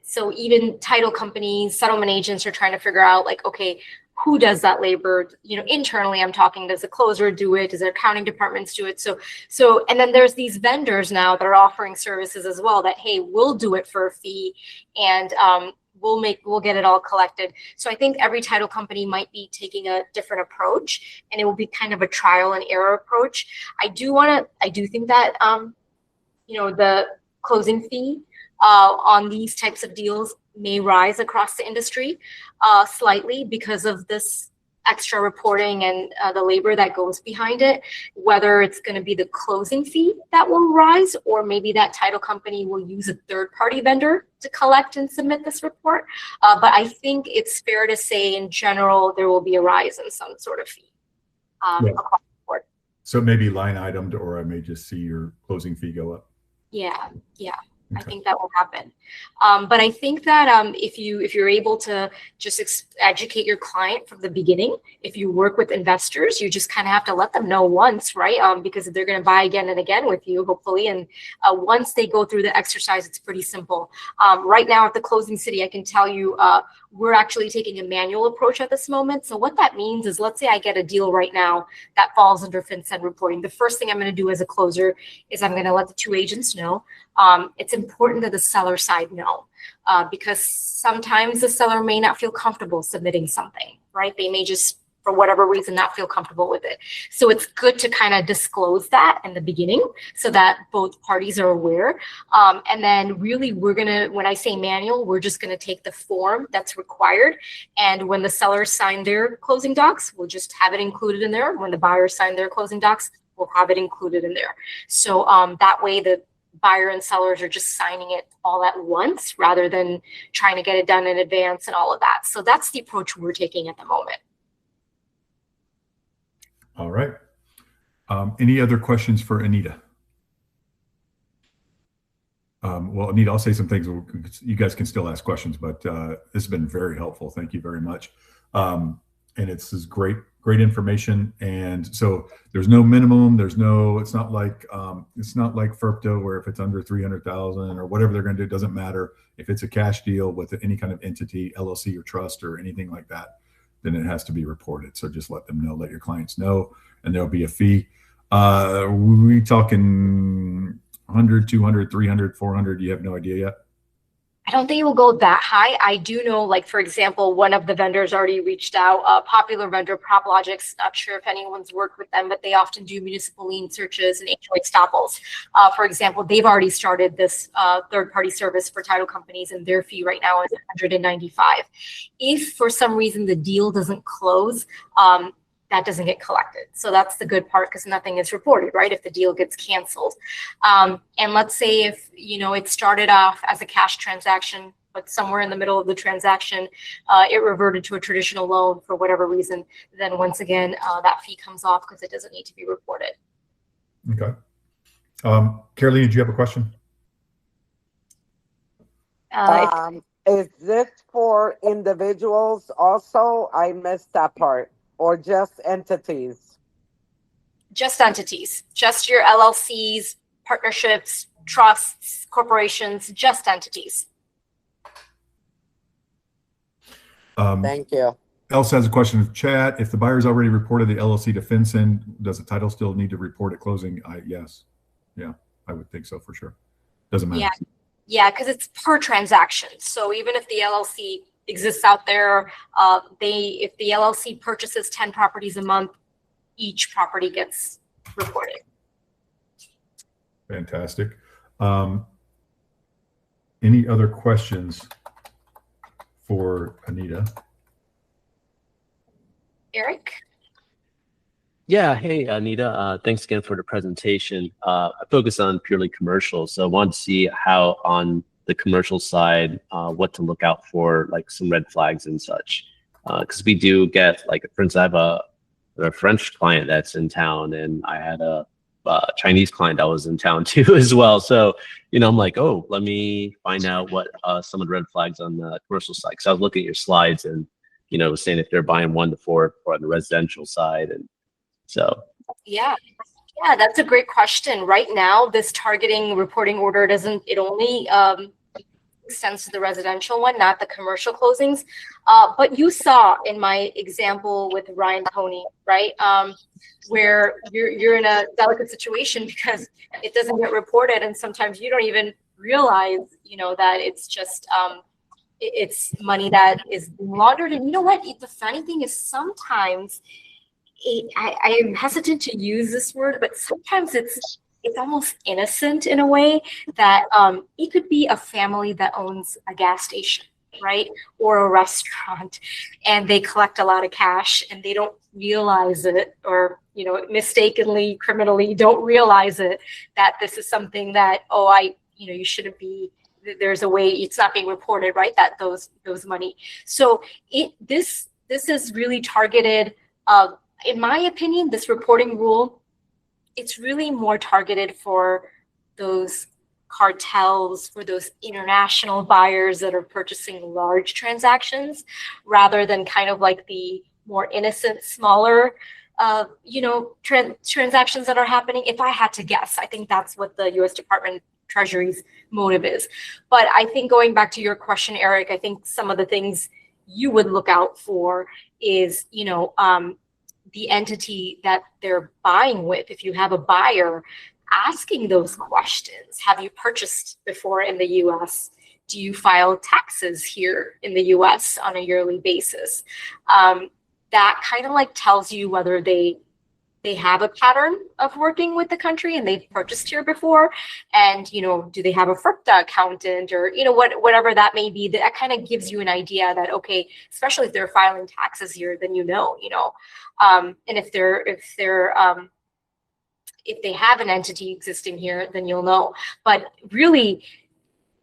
so even title companies, settlement agents are trying to figure out, like, okay, who does that labor? Internally, I'm talking, does the closer do it? Does their accounting departments do it? So, and then there's these vendors now that are offering services as well that, hey, we'll do it for a fee, and we'll get it all collected. So I think every title company might be taking a different approach, and it will be kind of a trial and error approach. I do think that, the closing fee on these types of deals may rise across the industry slightly because of this extra reporting and the labor that goes behind it, whether it's going to be the closing fee that will rise, or maybe that title company will use a third-party vendor to collect and submit this report. But I think it's fair to say, in general, there will be a rise in some sort of fee across the board. So maybe line itemed, or I may just see your closing fee go up. Yeah. Okay. I think that will happen. But I think that if you're able to just educate your client from the beginning, if you work with investors, you just kind of have to let them know once, right? Because they're going to buy again and again with you, hopefully. And once they go through the exercise, it's pretty simple. Right now at the Closing City, I can tell you we're actually taking a manual approach at this moment. So what that means is, let's say I get a deal right now that falls under FinCEN reporting. The first thing I'm going to do as a closer is I'm going to let the two agents know. It's important that the seller side know, because sometimes the seller may not feel comfortable submitting something, right? They may just for whatever reason, not feel comfortable with it. So it's good to kind of disclose that in the beginning so that both parties are aware. And then really when I say manual, we're just gonna take the form that's required. And when the sellers sign their closing docs, we'll just have it included in there. When the buyers sign their closing docs, we'll have it included in there. So that way the buyer and sellers are just signing it all at once rather than trying to get it done in advance and all of that. So that's the approach we're taking at the moment. All right. Any other questions for Anita? Well, Anita, I'll say some things. You guys can still ask questions, but this has been very helpful. Thank you very much. And this is great information. And so there's no minimum. It's not like FERPTA where if it's under 300,000 or whatever they're going to do, it doesn't matter. If it's a cash deal with any kind of entity, LLC or trust or anything like that, then it has to be reported. So just let them know, let your clients know, and there'll be a fee. We talking 100, 200, 300, 400? You have no idea yet? I don't think it will go that high. I do know, like, for example, one of the vendors already reached out, a popular vendor, PropLogix. Not sure if anyone's worked with them, but they often do municipal lien searches and HOA estoppels. For example, they've already started this third-party service for title companies, and their fee right now is $195. If for some reason the deal doesn't close, that doesn't get collected. So that's the good part because nothing is reported, right? If the deal gets canceled. And let's say if, it started off as a cash transaction, but somewhere in the middle of the transaction, it reverted to a traditional loan for whatever reason, then once again, that fee comes off because it doesn't need to be reported. Okay. Caroline, did you have a question? Is this for individuals also? I missed that part. Or just entities? Just entities, just your LLCs, partnerships, trusts, corporations, just entities. Thank you. Elsa has a question in chat. If the buyer's already reported the LLC to FinCEN, does the title still need to report at closing? Yes. Yeah, I would think so for sure. Doesn't matter. Yeah, because it's per transaction. So even if the LLC exists out there, if the LLC purchases 10 properties a month, each property gets reported. Fantastic. Any other questions for Anita? Eric? Yeah, hey, Anita, thanks again for the presentation. I focus on purely commercial, so I wanted to see how on the commercial side, what to look out for, like some red flags and such. Because we do get, like, for instance, I have a French client that's in town, and I had a Chinese client that was in town too as well. So, I'm like, oh, let me find out what some of the red flags on the commercial side. Because I was looking at your slides and, was saying if they're buying 1 to 4 for on the residential side. And so. Yeah, that's a great question. Right now, this targeting reporting order it only extends to the residential one, not the commercial closings. But you saw in my example with Ryan Tony, right? Where you're in a delicate situation because it doesn't get reported, and sometimes you don't even realize, that it's just it's money that is laundered. And you know what? The funny thing is sometimes I am hesitant to use this word, but sometimes it's almost innocent in a way that it could be a family that owns a gas station, right? Or a restaurant, and they collect a lot of cash and they don't realize it, or, mistakenly, criminally don't realize it, that this is something that, you shouldn't be, there's a way it's not being reported, right? That those money. So this is really targeted, in my opinion, this reporting rule, it's really more targeted for those cartels, for those international buyers that are purchasing large transactions, rather than kind of like the more innocent, smaller, transactions that are happening. If I had to guess, I think that's what the U.S. Department of Treasury's motive is. But I think going back to your question, Eric, I think some of the things you would look out for is, the entity that they're buying with. If you have a buyer, asking those questions. Have you purchased before in the U.S.? Do you file taxes here in the U.S. on a yearly basis? that kind of like tells you whether they have a pattern of working with the country and they've purchased here before, and do they have a FERPTA accountant, or whatever that may be. That kind of gives you an idea that, okay, especially if they're filing taxes here, then and if they have an entity existing here, then you'll know. But really,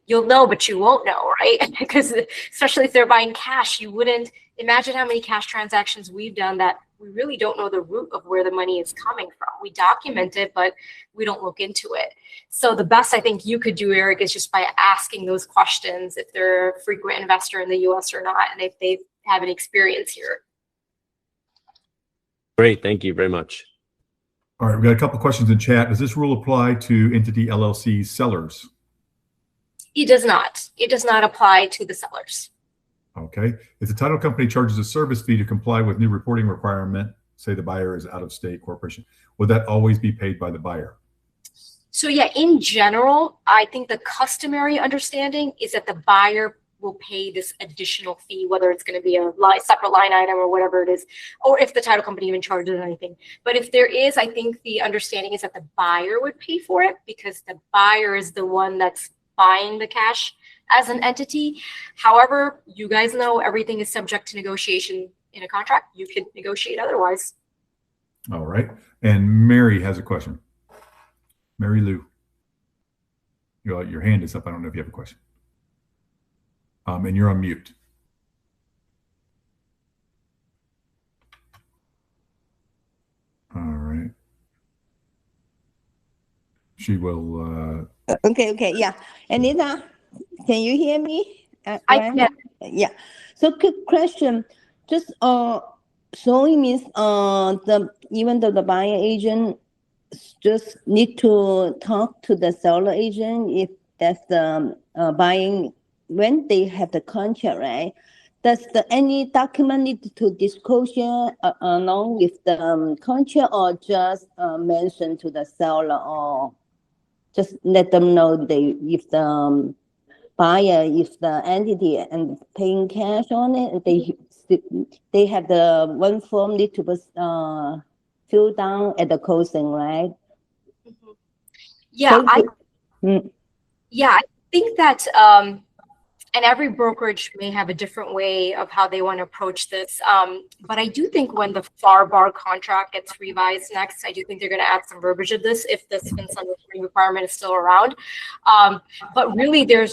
you'll know, but you won't know, right? Because especially if they're buying cash, you wouldn't imagine how many cash transactions we've done that we really don't know the root of where the money is coming from. We document it, but we don't look into it. So the best I think you could do, Eric, is just by asking those questions, if they're a frequent investor in the US or not, and if they have any experience here. Great, thank you very much. All right, we've got a couple questions in chat. Does this rule apply to entity LLC sellers? It does not. It does not apply to the sellers. Okay. If the title company charges a service fee to comply with new reporting requirement, say the buyer is out of state corporation, would that always be paid by the buyer? So yeah, in general, I think the customary understanding is that the buyer will pay this additional fee, whether it's going to be a separate line item or whatever it is, or if the title company even charges anything. But if there is, I think the understanding is that the buyer would pay for it, because the buyer is the one that's buying the cash as an entity. However, you guys know everything is subject to negotiation in a contract. You can negotiate otherwise. All right. And Mary has a question. Mary Lou. Your hand is up. I don't know if you have a question. And you're on mute. All right. She will. Okay. Yeah. Anita, can you hear me? I can. Yeah. So quick question. Just so it means even though the buyer agent just need to talk to the seller agent if that's the buying when they have the contract, right? Does any document need to disclosure along with the contract, or just mention to the seller, or just let them know if the buyer, if the entity and paying cash on it, they have the one form need to be filled down at the closing, right? Mm-hmm. Yeah, I think that and every brokerage may have a different way of how they want to approach this. But I do think when the FAR bar contract gets revised next, I do think they're going to add some verbiage of this if this FinCEN reporting requirement is still around. But really, there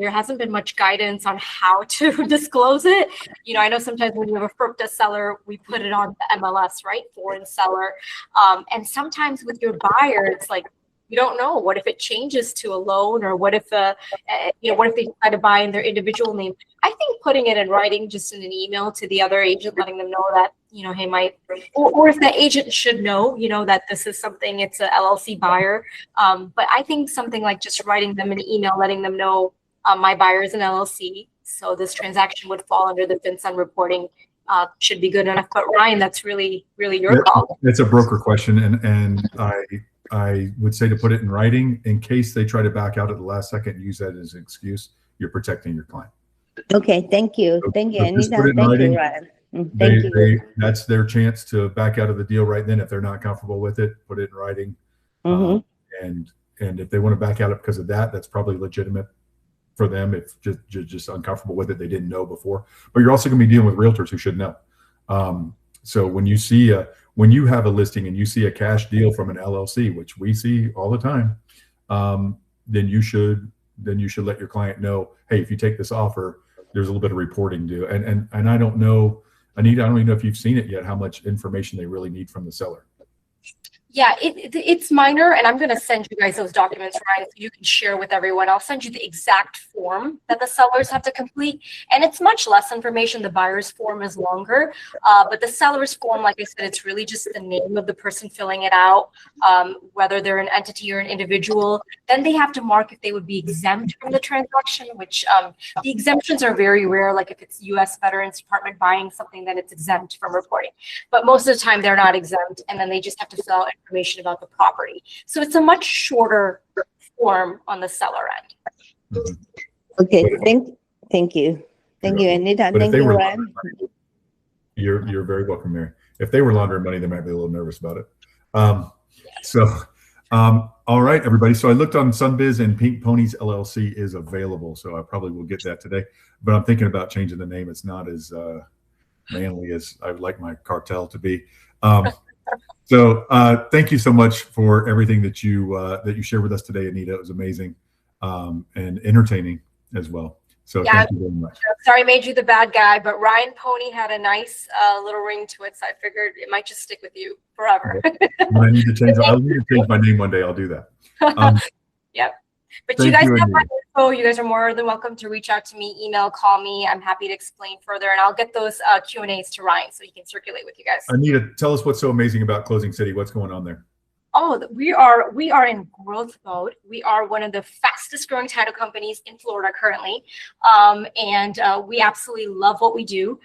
hasn't been much guidance on how to disclose it. I know sometimes when you have a FERPTA seller, we put it on the MLS, right? Foreign seller. And sometimes with your buyer, it's like, you don't know. What if it changes to a loan, or what if what if they decide to buy in their individual name? I think putting it in writing, just in an email to the other agent, letting them know that hey, or if the agent should know, that this is something, it's a LLC buyer. But I think something like just writing them an email, letting them know my buyer is an LLC, so this transaction would fall under the FinCEN reporting. Should be good enough. But Ryan, that's really, really your call. It's a broker question, and I would say to put it in writing in case they try to back out at the last second and use that as an excuse. You're protecting your client. Okay, thank you. Thank you, Anita. Thank you, Ryan. Thank you. That's their chance to back out of the deal right then. If they're not comfortable with it, put it in writing. And if they want to back out because of that, that's probably legitimate for them. If just uncomfortable with it, they didn't know before. But you're also going to be dealing with realtors who should know. So when you have a listing and you see a cash deal from an LLC, which we see all the time, then you should let your client know, hey, if you take this offer, there's a little bit of reporting due. And I don't know, Anita, I don't even know if you've seen it yet, how much information they really need from the seller. Yeah, it's minor, and I'm going to send you guys those documents, Ryan, so you can share with everyone. I'll send you the exact form that the sellers have to complete, and it's much less information. The buyer's form is longer, but the seller's form, like I said, it's really just the name of the person filling it out, whether they're an entity or an individual. Then they have to mark if they would be exempt from the transaction, which the exemptions are very rare. Like if it's U.S. Veterans Department buying something, then it's exempt from reporting. But most of the time, they're not exempt, and then they just have to fill out information about the property. So it's a much shorter form on the seller end. Okay, thank you. Thank you, Anita. Thank you, Ryan. You're very welcome, Mary. If they were laundering money, they might be a little nervous about it. All right, everybody. So I looked on Sunbiz, and Pink Ponies LLC is available. So I probably will get that today. But I'm thinking about changing the name. It's not as manly as I would like my cartel to be. Thank you so much for everything that you shared with us today, Anita. It was amazing and entertaining as well. So thank you very much. Sorry I made you the bad guy, but Ryan Pony had a nice little ring to it, so I figured it might just stick with you forever. I need to change. I'll need to change my name one day. I'll do that. Yep. But you guys have my info. You guys are more than welcome to reach out to me, email, call me. I'm happy to explain further, and I'll get those Q&As to Ryan so he can circulate with you guys. Anita, tell us what's so amazing about Closing City. What's going on there? Oh, we are in growth mode. We are one of the fastest growing title companies in Florida currently. And we absolutely love what we do.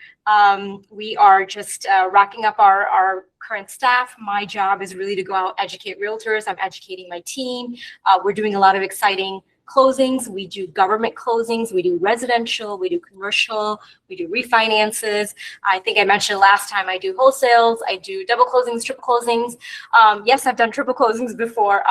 We are just racking up our current staff. My job is really to go out, educate realtors. I'm educating my team. We're doing a lot of exciting closings. We do government closings. We do residential. We do commercial. We do refinances. I think I mentioned last time I do wholesales. I do double closings, triple closings. Yes, I've done triple closings before.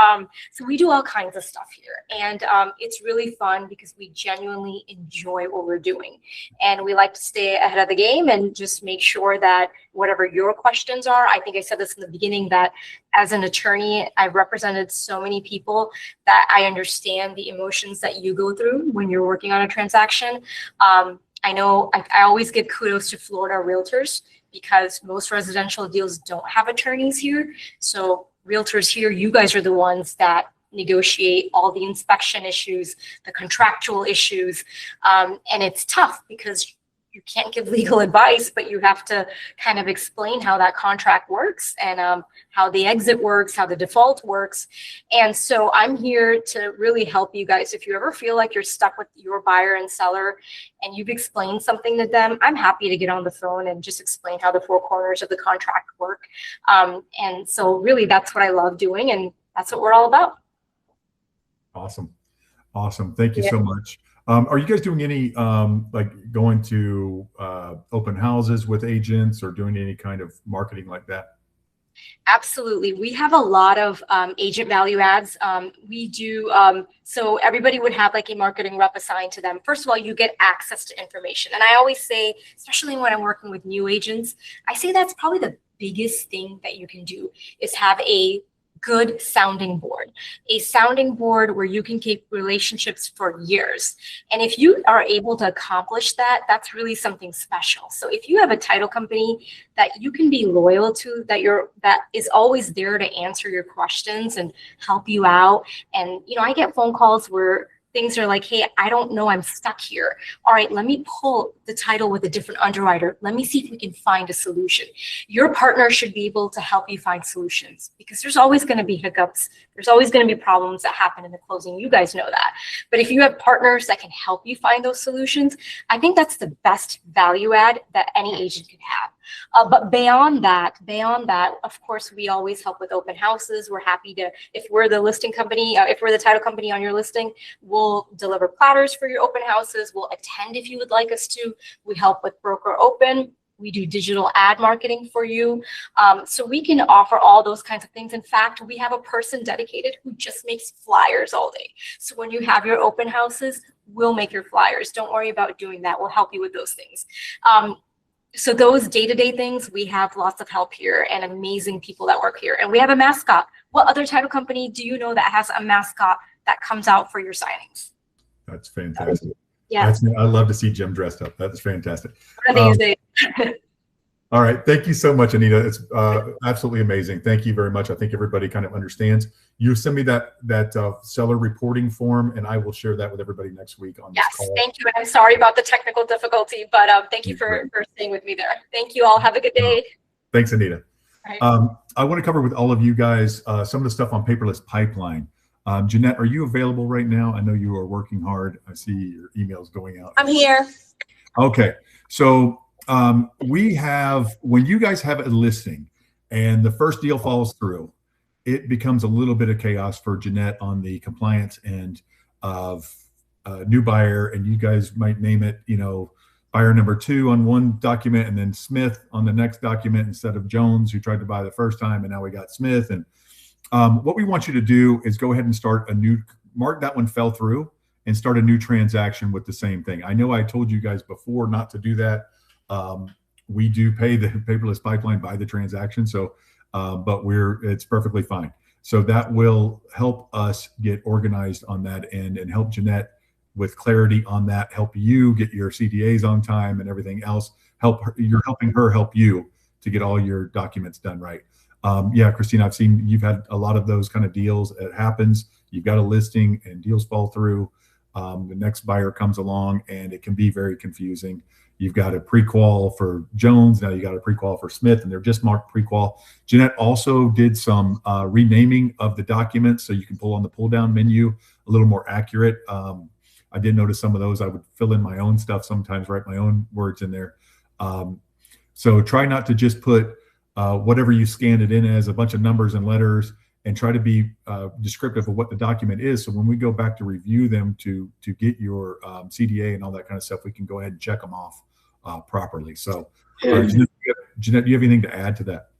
So we do all kinds of stuff here. And it's really fun because we genuinely enjoy what we're doing. And we like to stay ahead of the game and just make sure that whatever your questions are, I think I said this in the beginning, that as an attorney, I've represented so many people that I understand the emotions that you go through when you're working on a transaction. I know I always give kudos to Florida realtors because most residential deals don't have attorneys here. So realtors here, you guys are the ones that negotiate all the inspection issues, the contractual issues. And it's tough because you can't give legal advice, but you have to kind of explain how that contract works and how the exit works, how the default works. And so I'm here to really help you guys. If you ever feel like you're stuck with your buyer and seller and you've explained something to them, I'm happy to get on the phone and just explain how the four corners of the contract work. And so really that's what I love doing, and that's what we're all about. Awesome. Awesome. Thank you so much. Are you guys doing any like going to open houses with agents or doing any kind of marketing like that? Absolutely. We have a lot of agent value adds. We do, so everybody would have like a marketing rep assigned to them. First of all, you get access to information. And I always say, especially when I'm working with new agents, I say that's probably the biggest thing that you can do is have a good sounding board where you can keep relationships for years. And if you are able to accomplish that, that's really something special. So if you have a title company that you can be loyal to, that is always there to answer your questions and help you out. And, you know, I get phone calls where things are like, hey, I don't know, I'm stuck here. All right, let me pull the title with a different underwriter. Let me see if we can find a solution. Your partner should be able to help you find solutions because there's always going to be hiccups. There's always going to be problems that happen in the closing. You guys know that. But if you have partners that can help you find those solutions, I think that's the best value add that any agent could have. But beyond that, of course, we always help with open houses. We're happy to, if we're the listing company, if we're the title company on your listing, we'll deliver platters for your open houses. We'll attend if you would like us to. We help with broker open. We do digital ad marketing for you. So we can offer all those kinds of things. In fact, we have a person dedicated who just makes flyers all day. So when you have your open houses, we'll make your flyers. Don't worry about doing that. We'll help you with those things. So those day-to-day things, we have lots of help here and amazing people that work here. And we have a mascot. What other title company do you know that has a mascot that comes out for your signings? That's fantastic. Yeah. I love to see Jim dressed up. That's fantastic. All right. Thank you so much, Anita. It's absolutely amazing. Thank you very much. I think everybody kind of understands. You send me that seller reporting form, and I will share that with everybody next week on this call. Thank you. And I'm sorry about the technical difficulty, but thank you for staying with me there. Thank you all. Have a good day. Thanks, Anita. Right. I want to cover with all of you guys some of the stuff on Paperless Pipeline. Jeanette, are you available right now? I know you are working hard. I see your emails going out. I'm here. Okay. So when you guys have a listing and the first deal falls through, it becomes a little bit of chaos for Jeanette on the compliance end of new buyer, and you guys might name it, buyer number 2 on one document, and then Smith on the next document instead of Jones, who tried to buy the first time, and now we got Smith. And what we want you to do is go ahead and start a new, mark that one fell through, and start a new transaction with the same thing. I know I told you guys before not to do that. We do pay the paperless pipeline by the transaction, so but it's perfectly fine. So that will help us get organized on that end and help Jeanette with clarity on that, help you get your CDAs on time and everything else. You're helping her help you to get all your documents done right. Yeah, Christine, I've seen you've had a lot of those kind of deals. It happens. You've got a listing and deals fall through. The next buyer comes along and it can be very confusing. You've got a pre-qual for Jones. Now you got a pre-qual for Smith, and they're just marked pre-qual. Jeanette also did some renaming of the documents, so you can pull on the pull-down menu a little more accurate. I did notice some of those. I would fill in my own stuff sometimes, write my own words in there. So try not to just put whatever you scanned it in as, a bunch of numbers and letters, and try to be descriptive of what the document is. So when we go back to review them to get your CDA and all that kind of stuff, we can go ahead and check them off properly. So Jeanette, do you have anything to add to that?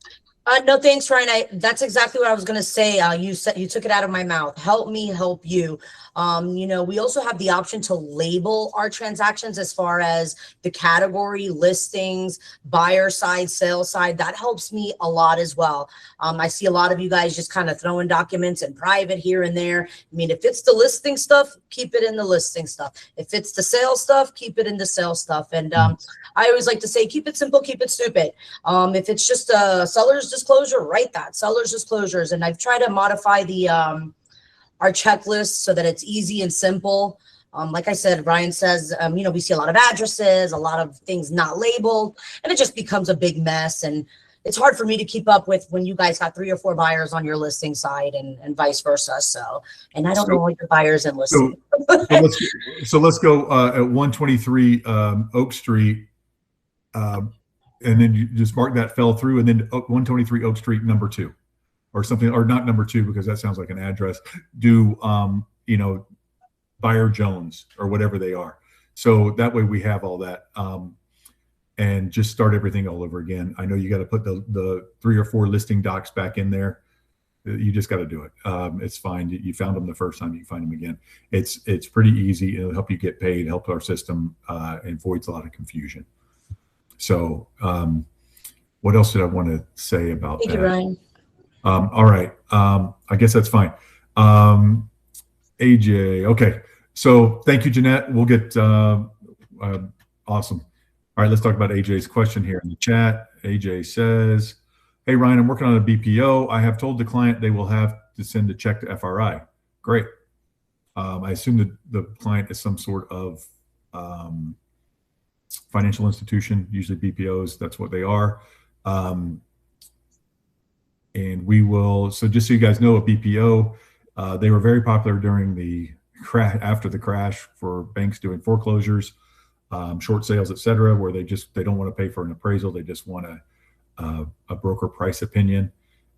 No, thanks, Ryan. That's exactly what I was going to say. You took it out of my mouth. Help me help you. We also have the option to label our transactions as far as the category, listings, buyer side, sales side. That helps me a lot as well. I see a lot of you guys just kind of throwing documents in private here and there. I mean, if it's the listing stuff, keep it in the listing stuff. If it's the sales stuff, keep it in the sales stuff. And I always like to say, keep it simple, keep it stupid. If it's just a seller's disclosure, write that, seller's disclosures. And I've tried to modify the our checklist so that it's easy and simple. Like I said, Ryan says, we see a lot of addresses, a lot of things not labeled, and it just becomes a big mess. And it's hard for me to keep up with when you guys got 3 or 4 buyers on your listing side and vice versa. So, and I don't know all your buyers and listings. So let's go at 123 Oak Street. And then you just mark that fell through, and then 123 Oak Street number 2 or something, or not number 2, because that sounds like an address. Do, buyer Jones or whatever they are. So that way we have all that, and just start everything all over again. I know you got to put the 3 or 4 listing docs back in there. You just got to do it. It's fine. You found them the first time, you can find them again. It's pretty easy. It'll help you get paid, help our system, and avoids a lot of confusion. So what else did I want to say about that? Thank you, Ryan. All right. I guess that's fine. AJ. Okay. So thank you, Jeanette. We'll get awesome. All right. Let's talk about AJ's question here in the chat. AJ says, hey, Ryan, I'm working on a BPO. I have told the client they will have to send a check to FRI. Great. I assume that the client is some sort of financial institution, usually BPOs, that's what they are. And we will, so just so you guys know, a BPO, they were very popular during the crash, after the crash, for banks doing foreclosures, short sales, etc., where they don't want to pay for an appraisal. They just want a broker price opinion,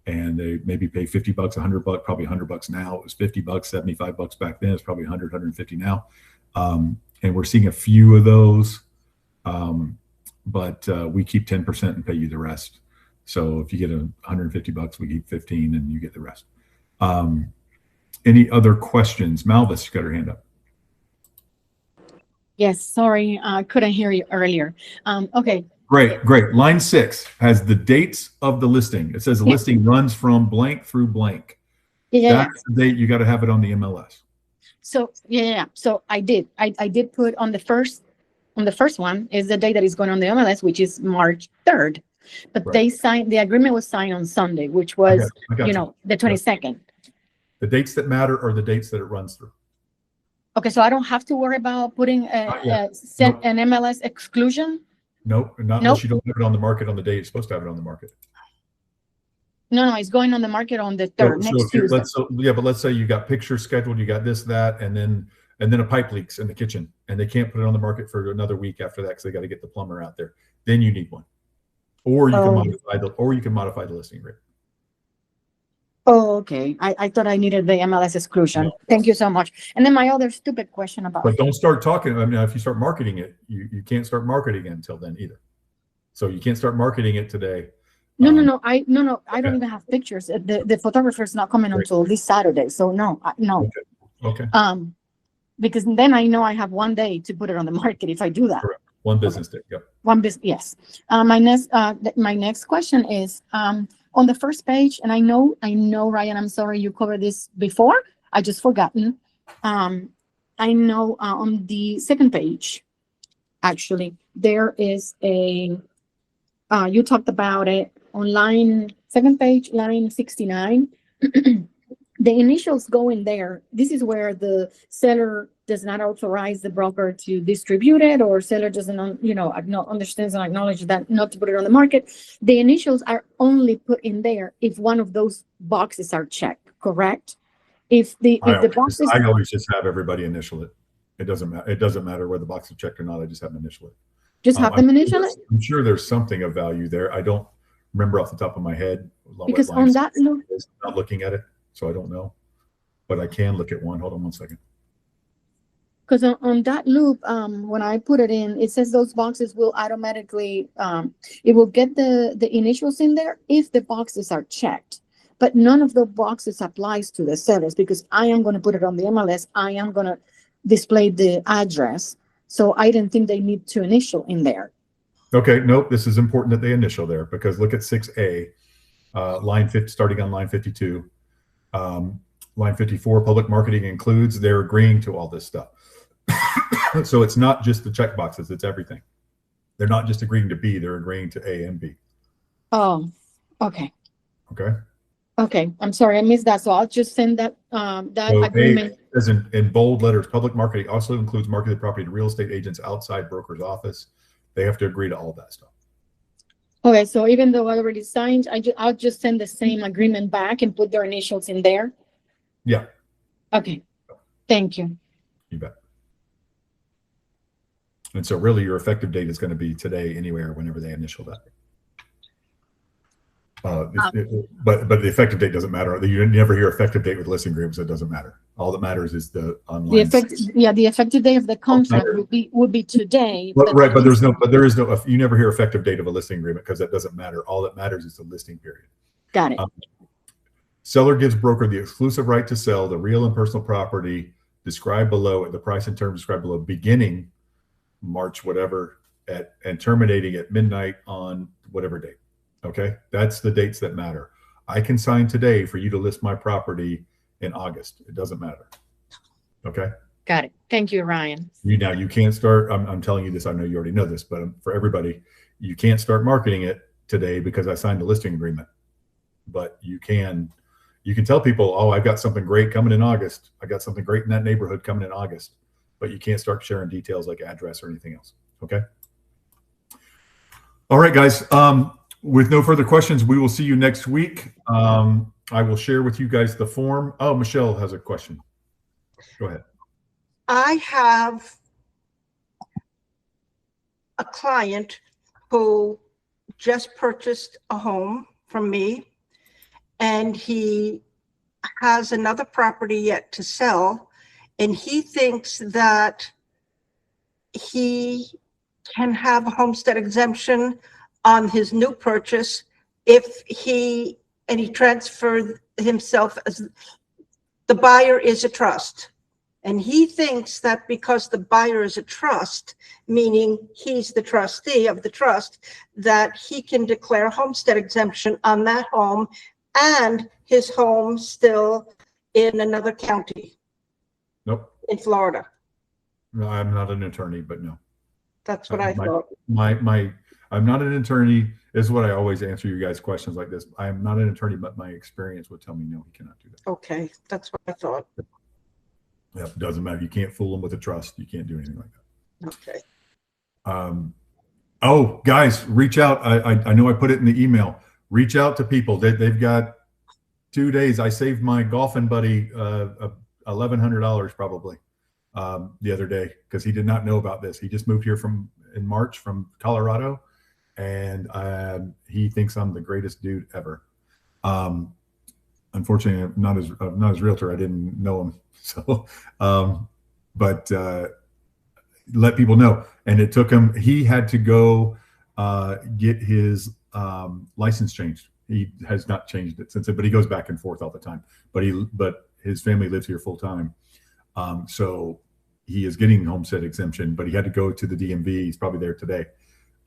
and they maybe pay $50, $100, probably $100 now. It was $50, $75 back then. It's probably 100, 150 now. And we're seeing a few of those, but we keep 10% and pay you the rest. So if you get $150, we keep 15 and you get the rest. Any other questions? Malvis, you got her hand up. Yes, sorry, I couldn't hear you earlier. Okay. Great. Line 6 has the dates of the listing. It says the listing runs from blank through blank. That's the date. You got to have it on the MLS. So so I did put on the first one is the date that is going on the MLS, which is March 3rd. But they signed, the agreement was signed on Sunday, which was, the 22nd. The dates that matter are the dates that it runs through. Okay, so I don't have to worry about putting an MLS exclusion? Nope, not unless you don't have it on the market on the day you're supposed to have it on the market. No, it's going on the market on the 3rd, next Tuesday. But let's say you got pictures scheduled, you got this, that, and then a pipe leaks in the kitchen, and they can't put it on the market for another week after that because they got to get the plumber out there. Then you need one. Or you can modify the listing rate. Oh, okay. I thought I needed the MLS exclusion. No. Thank you so much. And then my other stupid question about. But don't start talking. I mean, if you start marketing it, you can't start marketing it until then either. So you can't start marketing it today. No, I don't okay. even have pictures. The photographer is not coming until this Saturday. So no, no. Okay. Because then I know I have 1 day to put it on the market if I do that. Correct. One business day. Yep. One business. Yes. My next question is on the first page, and I know, Ryan, I'm sorry you covered this before. I just forgotten. I know on the second page, actually, there is a. You talked about it on second page, line 69. The initials go in there. This is where the seller does not authorize the broker to distribute it, or seller doesn't, understands and acknowledges that not to put it on the market. The initials are only put in there if one of those boxes are checked, correct? If the boxes, I always just have everybody initial it. It doesn't matter. It doesn't matter whether the box is checked or not. I just have them initial it. Just have them initial it? I'm sure there's something of value there. I don't remember off the top of my head. Because on that loop, not looking at it, so I don't know. But I can look at one. Hold on one second. Because on that loop, when I put it in, it says those boxes will automatically, it will get the initials in there if the boxes are checked. But none of the boxes applies to the sellers because I am going to put it on the MLS. I am going to display the address. So I didn't think they need to initial in there. Okay, nope. This is important that they initial there because look at 6A, line 50, starting on line 52. Line 54, public marketing includes, they're agreeing to all this stuff. So it's not just the check boxes, it's everything. They're not just agreeing to B, they're agreeing to A and B. Oh, okay. Okay. Okay, I'm sorry, I missed that. So I'll just send that So agreement. A, as in bold letters, public marketing also includes marketed property to real estate agents outside broker's office. They have to agree to all that stuff. Okay, so even though I already signed, I'll just send the same agreement back and put their initials in there. Yeah. Okay, thank you. You bet. And so really your effective date is going to be today anyway, or whenever they initial that. But the effective date doesn't matter. You never hear effective date with listing agreements. So it doesn't matter. All that matters is the online. The effective date of the contract would be today. But there is no. You never hear effective date of a listing agreement because that doesn't matter. All that matters is the listing period. Got it. Seller gives broker the exclusive right to sell the real and personal property described below at the price and terms described below, beginning March whatever and terminating at midnight on whatever date. Okay, that's the dates that matter. I can sign today for you to list my property in August. It doesn't matter. Okay. Got it. Thank you, Ryan. You can't start. I'm telling you this. I know you already know this, but for everybody, you can't start marketing it today because I signed a listing agreement. But you can tell people, oh, I've got something great coming in August. I got something great in that neighborhood coming in August. But you can't start sharing details like address or anything else. Okay. All right, guys. With no further questions, we will see you next week. I will share with you guys the form. Oh, Michelle has a question. Go ahead. I have a client who just purchased a home from me, and he has another property yet to sell, and he thinks that he can have a homestead exemption on his new purchase if he transferred himself as the buyer is a trust. And he thinks that because the buyer is a trust, meaning he's the trustee of the trust, that he can declare a homestead exemption on that home and his home still in another county. Nope. In Florida. No, I'm not an attorney, but no. That's what I thought. I'm not an attorney. This is what I always answer you guys questions like this. I am not an attorney, but my experience would tell me no, he cannot do that. Okay, that's what I thought. Yeah, it doesn't matter. You can't fool them with a trust. You can't do anything like that. Okay. Oh, guys, reach out. I know I put it in the email. Reach out to people. They've got 2 days. I saved my golfing buddy $1,100 probably the other day because he did not know about this. He just moved here in March from Colorado, and he thinks I'm the greatest dude ever. unfortunately, I'm not his realtor. I didn't know him. So, but let people know. And it took him, he had to go get his license changed. He has not changed it since, but he goes back and forth all the time. But his family lives here full time. So he is getting homestead exemption, but he had to go to the DMV. He's probably there today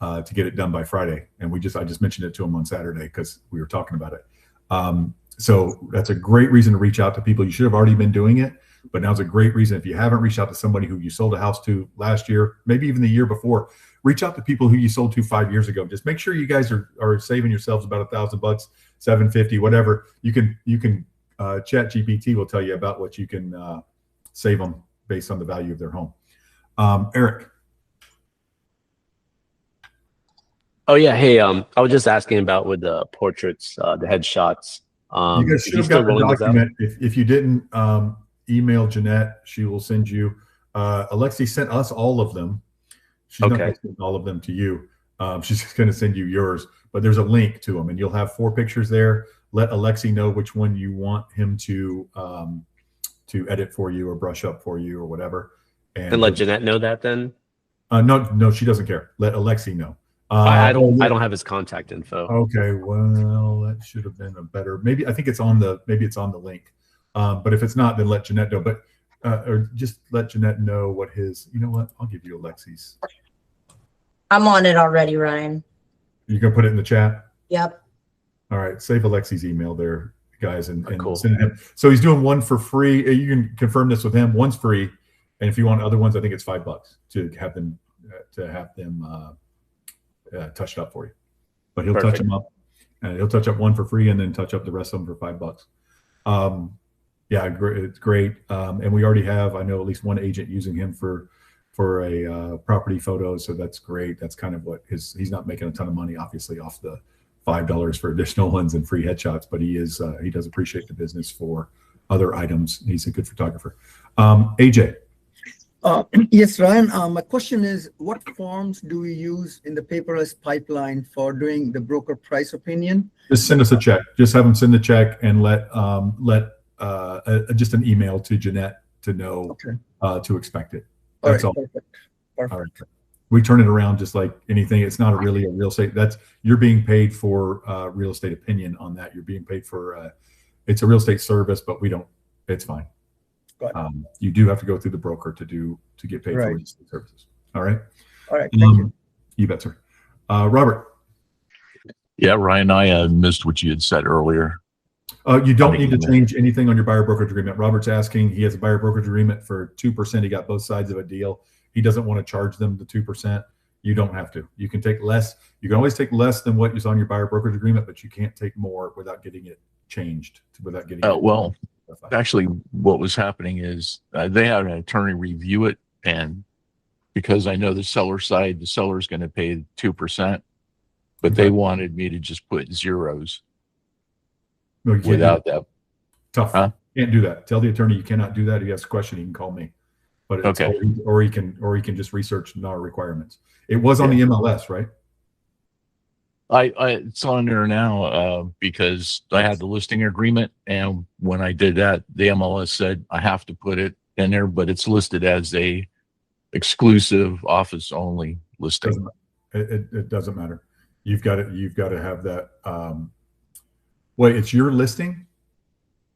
to get it done by Friday. And I just mentioned it to him on Saturday because we were talking about it. So that's a great reason to reach out to people. You should have already been doing it, but now's a great reason. If you haven't reached out to somebody who you sold a house to last year, maybe even the year before, reach out to people who you sold to 5 years ago. Just make sure you guys are saving yourselves about $1,000, $750, whatever. You can Chat GPT will tell you about what you can save them based on the value of their home. Eric. Oh yeah, hey, I was just asking about with the portraits, the headshots. You guys should have got the document. If you didn't email Jeanette, she will send you. Alexi sent us all of them. She's not going to send all of them to you. She's just going to send you yours. But there's a link to them, and you'll have 4 pictures there. Let Alexi know which one you want him to edit for you or brush up for you or whatever. And let Jeanette know that then. No, she doesn't care. Let Alexi know. I don't have his contact info. Okay, well, that should have been a better. Maybe I think it's on the link. But if it's not, then let Jeanette know. But or just let Jeanette know what his. You know what? I'll give you Alexi's. I'm on it already, Ryan. You gonna put it in the chat? Yep. All right, save Alexi's email there, guys, and cool. Send him. So he's doing one for free. You can confirm this with him. One's free, and if you want other ones, I think it's $5 to have them touched up for you. But he'll touch them up, and he'll touch up one for free, and then touch up the rest of them for $5. Yeah, it's great. And we already have, I know, at least one agent using him for a property photo, so that's great. That's kind of what he's not making a ton of money, obviously, off the $5 for additional ones and free headshots, but he does appreciate the business for other items. He's a good photographer. AJ. Yes, Ryan. My question is, what forms do we use in the paperless pipeline for doing the broker price opinion? Just send us a check. Just have them send the check and let just an email to Jeanette to know to expect it. That's all. Perfect. All right. We turn it around just like anything. It's not really a real estate. You're being paid for real estate opinion on that. You're being paid for it's a real estate service, but we don't. It's fine. You do have to go through the broker to get paid for real estate services. All right. All right. Thank you. You bet, sir. Robert. Yeah, Ryan, I missed what you had said earlier. You don't need to change anything on your buyer brokerage agreement. Robert's asking, he has a buyer brokerage agreement for 2%. He got both sides of a deal. He doesn't want to charge them the 2%. You don't have to. You can take less. You can always take less than what is on your buyer brokerage agreement, but you can't take more without getting it changed, without getting it. Well, actually, what was happening is they had an attorney review it, and because I know the seller side, the seller's going to pay 2%, but they wanted me to just put zeros. No, without that. Tough. Huh? Can't do that. Tell the attorney you cannot do that. If he has a question, he can call me. But it's, or he can just research NAR requirements. It was on the MLS, right? It's on there now because I had the listing agreement, and when I did that, the MLS said I have to put it in there, but it's listed as a exclusive office only listing. It doesn't matter. You've got to have that. Wait, it's your listing?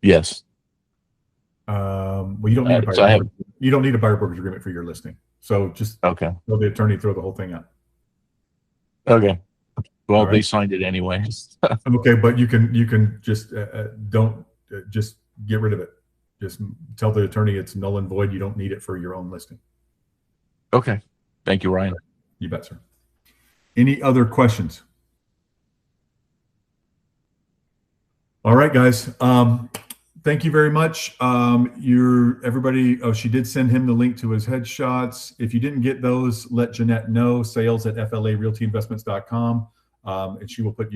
Yes. Well, you don't need you don't need a buyer brokerage agreement for your listing. So just tell the attorney throw the whole thing out. Okay. Well, they signed it anyway. Okay, but you can just don't just get rid of it. Just tell the attorney it's null and void. You don't need it for your own listing. Okay. Thank you, Ryan. You bet, sir. Any other questions? All right, guys. Thank you very much. Everybody. Oh, she did send him the link to his headshots. If you didn't get those, let Jeanette know. sales@flarealtyinvestments.com. And she will give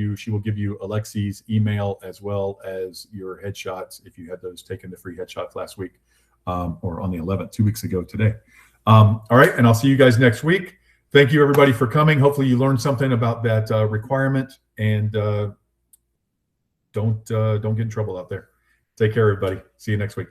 you Alexi's email as well as your headshots if you had those taken the free headshots last week or on the 11th, 2 weeks ago today. All right, and I'll see you guys next week. Thank you, everybody, for coming. Hopefully you learned something about that requirement, and don't get in trouble out there. Take care, everybody. See you next week.